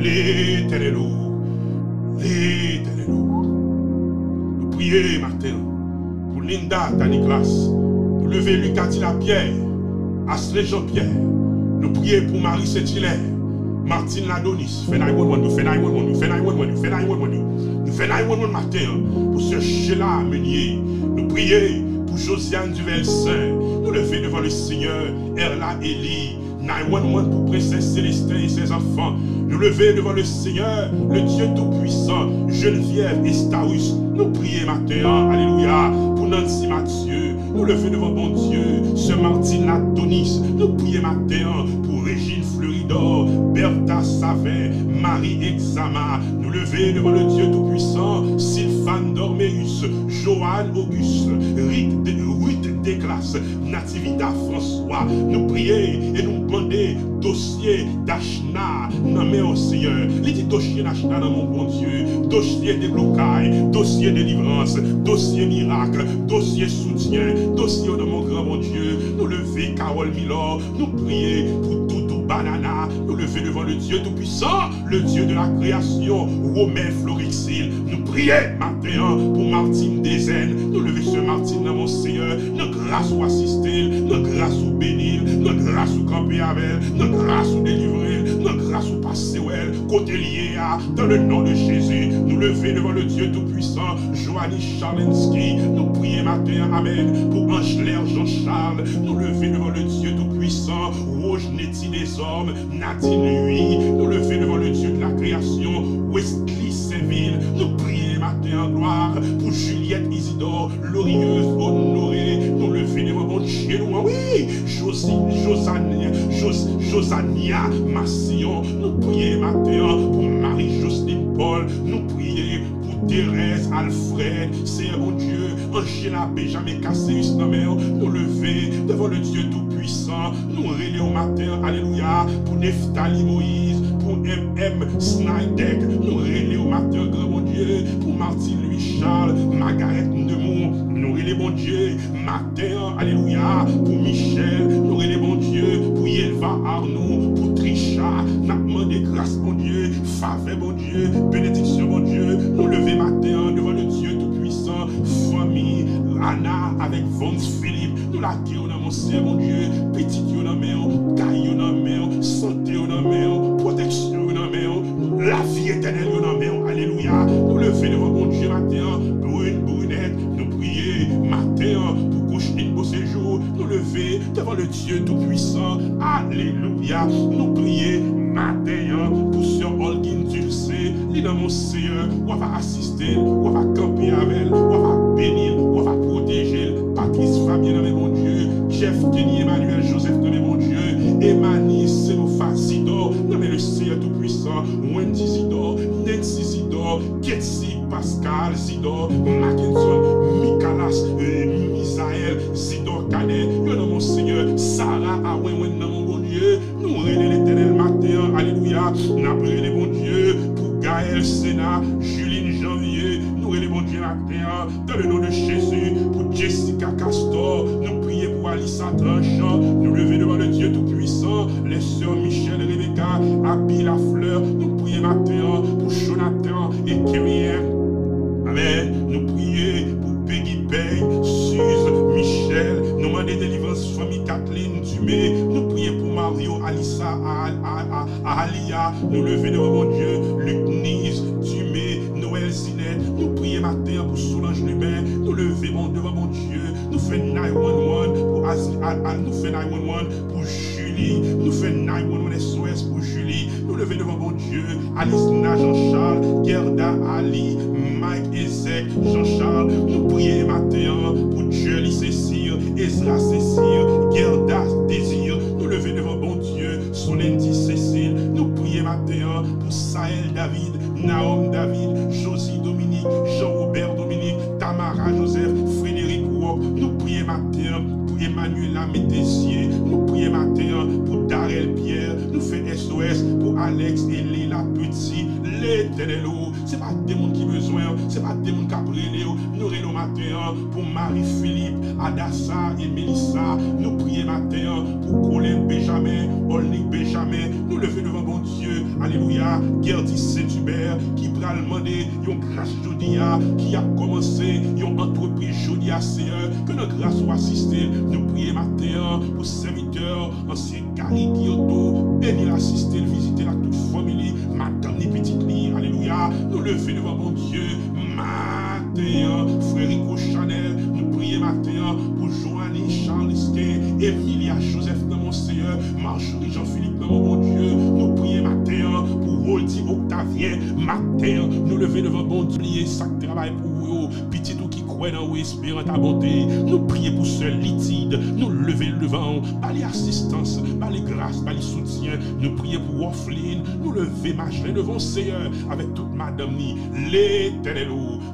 l'Éternel, l'Éternel. Nous prions matin pour Linda Taniklas, nous lever Lucas la Pierre, Asley Jean-Pierre, nous prions pour Marie Saint-Hilaire, Martine Ladonis, nous fait 911 matin pour ce Sheila Meunier, nous prions pour Josiane Duvel-Saint, nous lever devant le Seigneur, Erla Eli, 911 pour Princesse Célestin et ses enfants, nous lever devant le Seigneur, le Dieu Tout-Puissant, Geneviève et Staus, nous prions matin, alléluia, pour Nancy Mathieu, nous lever devant bon Dieu, ce Martine Ladonis, nous prions matin pour Régine Fleuridor, Bertha Savin, Marie Exama, nous lever devant le Dieu Tout-Puissant, Sylphane Dormeus, Joanne Auguste, Ruth Desclasses, Nativita François, nous prions et nous demander dossier d'Achna, nommé au Seigneur, il dit dossier d'Achna dans mon bon Dieu, dossier déblocage, dossier délivrance, dossier miracle, dossier soutien, dossier de mon grand bon Dieu, nous lever Carole Milor, nous prier pour tout Banana, nous lever devant le Dieu Tout-Puissant, le Dieu de la création, Romain Florixil, nous prier matin pour Martine Dezen, nous lever ce Martine dans mon Seigneur, nos grâce ou assister, nos grâce ou bénir, nos grâce ou camper avec, nos grâce ou délivrer, nos grâce grâce ou passé, côté lié, dans le nom de Jésus, nous lever devant le Dieu Tout-Puissant, Joanny Charlensky, nous prier matin, amen, pour Angelaire Jean-Charles, nous lever devant le Dieu Tout-Puissant, Rouge Nettie des Hommes, Nadine Lui, nous lever devant le Dieu de la création, Wesley Séville, nous prier matin en gloire, pour Juliette Isidore, Glorieuse Honorée, nous lever devant mon Dieu, oui, Josania Massillon, nous prier matin pour Marie-Jocelyne Paul, nous prier pour Thérèse Alfred, c'est mon Dieu, Angela Benjamin Cassius, nous lever devant le Dieu Tout-Puissant, nous relayer au matin, alléluia, pour Neftali Moïse, pour M.M. Snyder, nous relayer au matin, grand mon Dieu, pour Martin Louis Charles, Margaret Nemours, nous relayer mon Dieu, matin, alléluia, pour Michel, nous relayer mon Dieu, pour Yelva Arnaud, pour Trisha, n'a demandé grâce mon Dieu, faveur mon Dieu, bénédiction mon Dieu, nous lever matin devant le Dieu Tout-Puissant, famille, Anna avec Vance Philippe, nous la guérons dans mon Seigneur mon Dieu, petit yo dans main, caillou dans main, santé dans main, protection dans main, la vie éternelle dans main, alléluia, nous lever devant mon Dieu matin, Brunette, nous prier matin pour coucher beau séjour, nous lever devant le Dieu Tout-Puissant, alléluia, nous prier matin pour Sœur Holguin Dulce, lui dans mon Seigneur, on va assister, on va camper avec elle, on va bénir, on va protéger, Patrice Fabien dans mon Dieu, Jeff Kenny Emmanuel Joseph dans mon Dieu, Emmanuel Sénopha Zidor, dans le Seigneur Tout-Puissant, Wendy Zidor, Nancy Zidor, Ketsi Pascal Zidor, Mackinson, Mikalas, Misaël, Zidor Cadet, dans mon Seigneur, Sarah Awen dans mon bon Dieu, nous relais l'éternel matin, alléluia, nous appelons les bons Dieu, pour Gaël Sénat, Juline Janvier, nous relais bon Dieu matin, dans le nom de Jésus, pour Jessica Castor, nous prions pour Alissa Tranchant, nous lever devant le Dieu Tout-Puissant, les sœurs Michel et Rebecca, Abby Lafleur, nous prions matin pour Jonathan et Kérien. Amen. Nous prions pour Peggy Pay, Suze, Michel, nous demandons délivrance famille Kathleen Dumé, nous prions pour Mario, Alissa, Alia, nous lever devant mon Dieu, Luc Nise, Dumé, Noël Zinette, nous prions matin pour Solange Lubin, nous lever devant mon Dieu, nous faisons 911 pour nous faisons 911 pour Julie, nous faisons 911 SOS pour Julie, nous lever devant mon Dieu, Alisna Jean-Charles, Gerda Ali, Mike Ezek, Jean-Charles, nous prions matin pour Julie Cécile, Ezra Cécile, Gerda Désir, nous lever devant bon Dieu, Solendi Cécile, nous prions matin pour Sahel David, Naom David, Josie Dominique, Jean-Robert Dominique, Tamara Joseph, Frédéric Rock, nous prions matin pour Emmanuela Métessier, nous prions matin pour Darel Pierre, nous faisons SOS pour Alex et Léla Petit, l'éternel, c'est pas des gens qui ont besoin, c'est pas des gens qui ont brûlé, nous relons matin pour Marie-Philippe, Adassa et Mélissa, nous prions matin pour Colin Benjamin, Olnick Benjamin, nous levons devant bon Dieu, alléluia, Gerdy Saint-Hubert, qui va demander, yon grâce Jodia, qui a commencé, yon entreprise Jodia Seigneur, que notre grâce soit assistée, nous prions matin pour serviteurs, ancien Gary Guillotot, béni l'assister, visiter la toute famille, madame ni petite lit, alléluia, nous levons devant mon Dieu, matin, Frérico Chanel, nous prions matin pour Joanny Charlesquet, Emilia Joseph dans mon Seigneur, Marjorie Jean-Philippe dans mon bon Dieu, nous prions matin pour Roldi Octavien, matin, nous levons devant mon Dieu, ça travail pour vous, petit tout qui croit dans vous, espérant ta bonté, nous prions pour ce litide, nous lever le vent, par les assistances, par les grâces, par les soutiens, nous prions pour Offline, nous lever Machelin devant Seigneur, avec toute madame ni, l'éternel,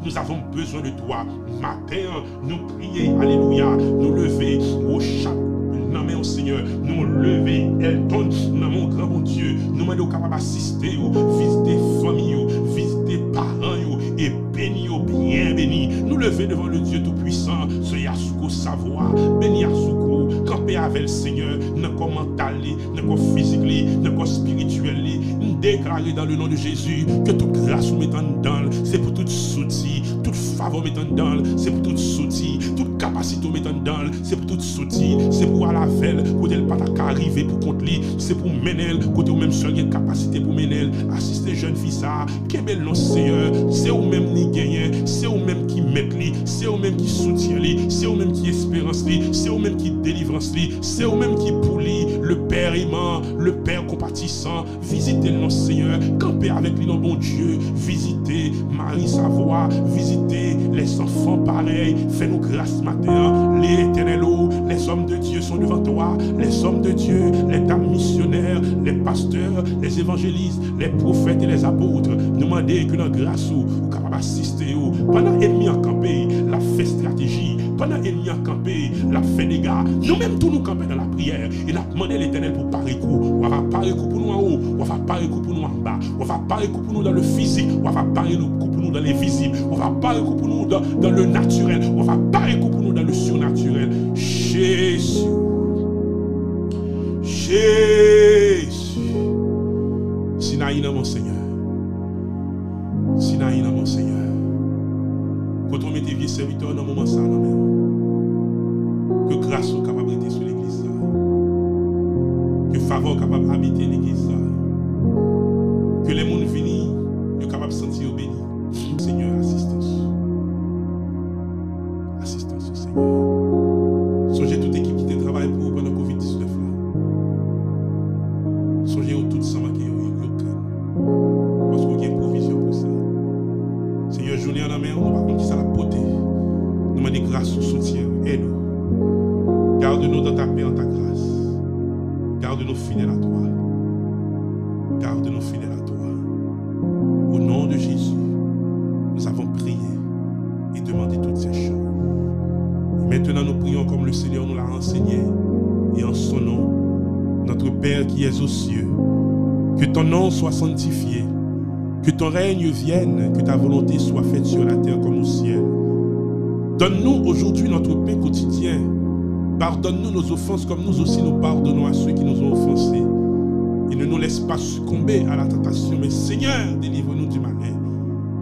nous avons besoin de toi, matin, nous prions, alléluia, nous lever au chapeau. Non mais au Seigneur, nous lever, Elton, non mon grand bon Dieu, nous demandons capable d'assister, visiter famille, visiter parents et bénir, bien béni. Nous lever devant le Dieu Tout-Puissant, ce Yasuko Savoie, béni Yasuko, camper avec le Seigneur, non comme mental, non comme physique, non comme spirituel, déclarer dans le nom de Jésus que toute grâce nous mettons dedans, c'est pour toute soutien, toute faveur mettons dedans, c'est pour toute soutien, toute capacité mettons dedans, c'est pour toute soutien, c'est pour à la veille, côté le pas arriver pour contre lui, c'est pour mener, côté ou même seul une capacité pour mener, assister jeune fille ça, qui est belle non Seigneur, c'est ou même ni gagner, c'est ou même qui met lui, c'est ou même qui soutient lui, c'est ou même qui espérance lui, c'est ou même qui délivrance lui, c'est ou même qui pour lui, le Père aimant, le Père compatissant, visitez le nom Seigneur, campez avec lui, non bon Dieu, visitez Marie Savoie, visitez les enfants pareils, fais-nous grâce matin, les éternels, les hommes de Dieu sont devant toi, les hommes de Dieu, les dames missionnaires, les pasteurs, les évangélistes, les prophètes et les apôtres, nous demandez que notre grâce ou capable d'assister pendant l'ennemi en campé, la fait stratégie, pendant l'ennemi en campé, la fait des gars, nous-mêmes tous nous camper dans la prière, et nous demandé l'éternel pour parer coup, on va parer coup pour nous en haut, on va parer coup pour nous en bas, on va parer coup pour nous dans le physique, on va parer coup pour nous dans l'invisible, on va parer coup pour nous dans le naturel, on va parer coup pour nous dans le surnaturel. Jésus, Jésus, Sinaïna mon Seigneur, Sinaïna mon Seigneur, quand on met tes vieux serviteurs dans le moment ça, que grâce soit capable d'être sur l'église, que faveur capable d'habiter l'église, que les mondes venus, soient capables de sentir béni. Seigneur, assistance. Assistance au Seigneur. Songez toute équipe qui te travaille pour pendant le Covid-19 là. Songez au tout sans manquer au parce qu'il y a une provision pour ça. Seigneur, journée en la mer, on va contre qui ça la beauté. Nous demandons grâce au soutien. Aide-nous. Garde-nous dans ta paix, en ta grâce. Garde-nous fidèles à toi. Garde-nous fidèles à toi. Au nom de Jésus, nous avons prié et demandé toutes ces choses. Et maintenant, nous prions comme le Seigneur nous l'a enseigné. Et en son nom, notre Père qui es aux cieux, que ton nom soit sanctifié, que ton règne vienne, que ta volonté soit faite sur la terre comme au ciel. Donne-nous aujourd'hui notre pain quotidien. Pardonne-nous nos offenses comme nous aussi nous pardonnons à ceux qui nous ont offensés. Et ne nous laisse pas succomber à la tentation, mais Seigneur, délivre-nous du malin,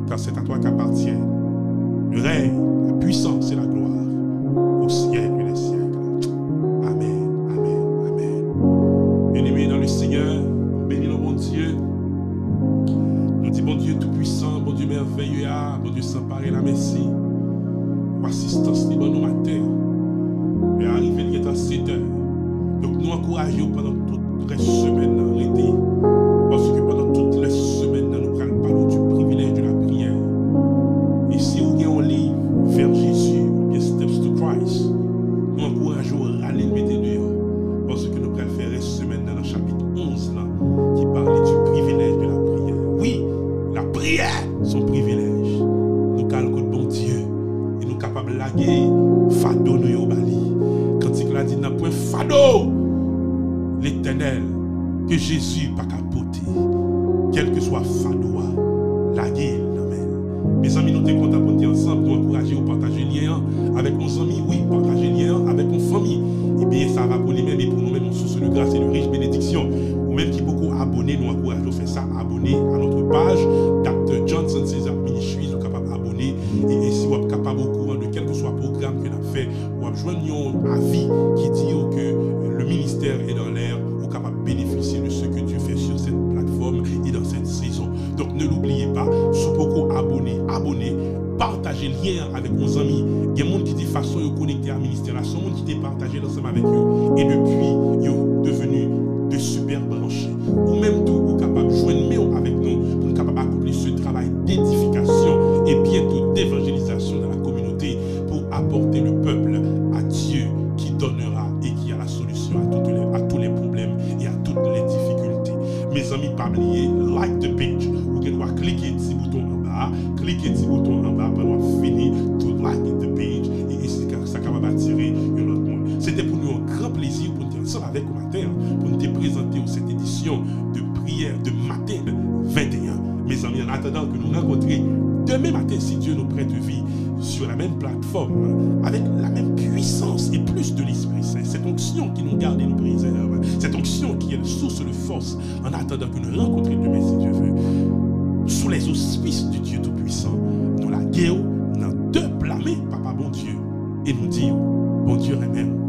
car c'est à toi qu'appartient le règne, la puissance et la gloire au siècle des siècles. Amen, amen, amen. Bien-aimés dans le Seigneur, bénis le bon Dieu. Nous disons bon Dieu tout-puissant, bon Dieu merveilleux, bon Dieu sans pareil, la merci. Pour assistance libre nos matins. Mais arriver il est à 7 heures. Donc nous encourageons pendant toute la semaine arrêter. Parce que pendant toutes les semaines, nous prenons parler du privilège de la prière. Et si vous avez un livre vers Jésus, ou bien Steps to Christ, nous encourageons à aller le mettre dehors. Parce que nous prenons faire une semaine dans le chapitre 11 là, qui parle du privilège de la prière. Oui, la prière, son privilège. Nous calquons bon Dieu. Et nous sommes capables de laguer fado nous au bali. Quand il a dit n'a point fado l'Éternel que Jésus pas capoté. Quel que soit fado, laguer l'amen. Mes amis, nous sommes contents pour nous ensemble, nous encourager ou partager lien avec nos amis, oui, partager lien avec nos familles. Et bien ça va pour les mêmes et pour nous-mêmes, nous source de grâce et de riche bénédiction. Ou même qui beaucoup abonnés, nous encourageons à faire ça, abonner à notre page Dr. Johnson César Ministries, nous sommes capables d'abonner. Et si vous êtes capable au courant de quel que soit le programme que nous avons fait, vous avez joindre un avis qui dit que le ministère est dans l'air, vous êtes capable de bénéficier de ce que Dieu fait sur cette plateforme et dans cette saison. Donc ne l'oubliez pas, si vous abonnez, partagez le lien avec vos amis. Il y a des gens qui disent façon de connecter à ministère, il y a des gens qui partagé ensemble avec eux. Et depuis, ils sont devenus de super branchés. Ou même tout, vous capable de joindre avec nous pour nous capable d'accomplir ce travail d'édification et bientôt d'évangélisation dans la communauté pour apporter le peuple à Dieu qui donnera et qui a la solution à tous les problèmes et à toutes les difficultés. Mes amis, pas oublier, like the page. Vous devez cliquer sur le bouton en bas, cliquez sur le bouton en bas pour finir to like the page et ça va attirer un autre monde. C'était pour nous un grand plaisir pour nous ensemble avec vous matin, pour nous présenter cette édition de prière de matin 21. Mes amis, en attendant que nous rencontrions demain matin, si Dieu nous prête vie, sur la même plateforme, avec la même puissance et plus de l'Esprit Saint. Cette onction qui nous garde et nous préserve. Cette onction inspiration, qui est la source de force, en attendant que nous rencontrions demain, si Dieu veut, sous les auspices du Dieu Tout-Puissant, nous la guérons dans deux blâmer, Papa bon Dieu, et nous dire, bon Dieu, amen.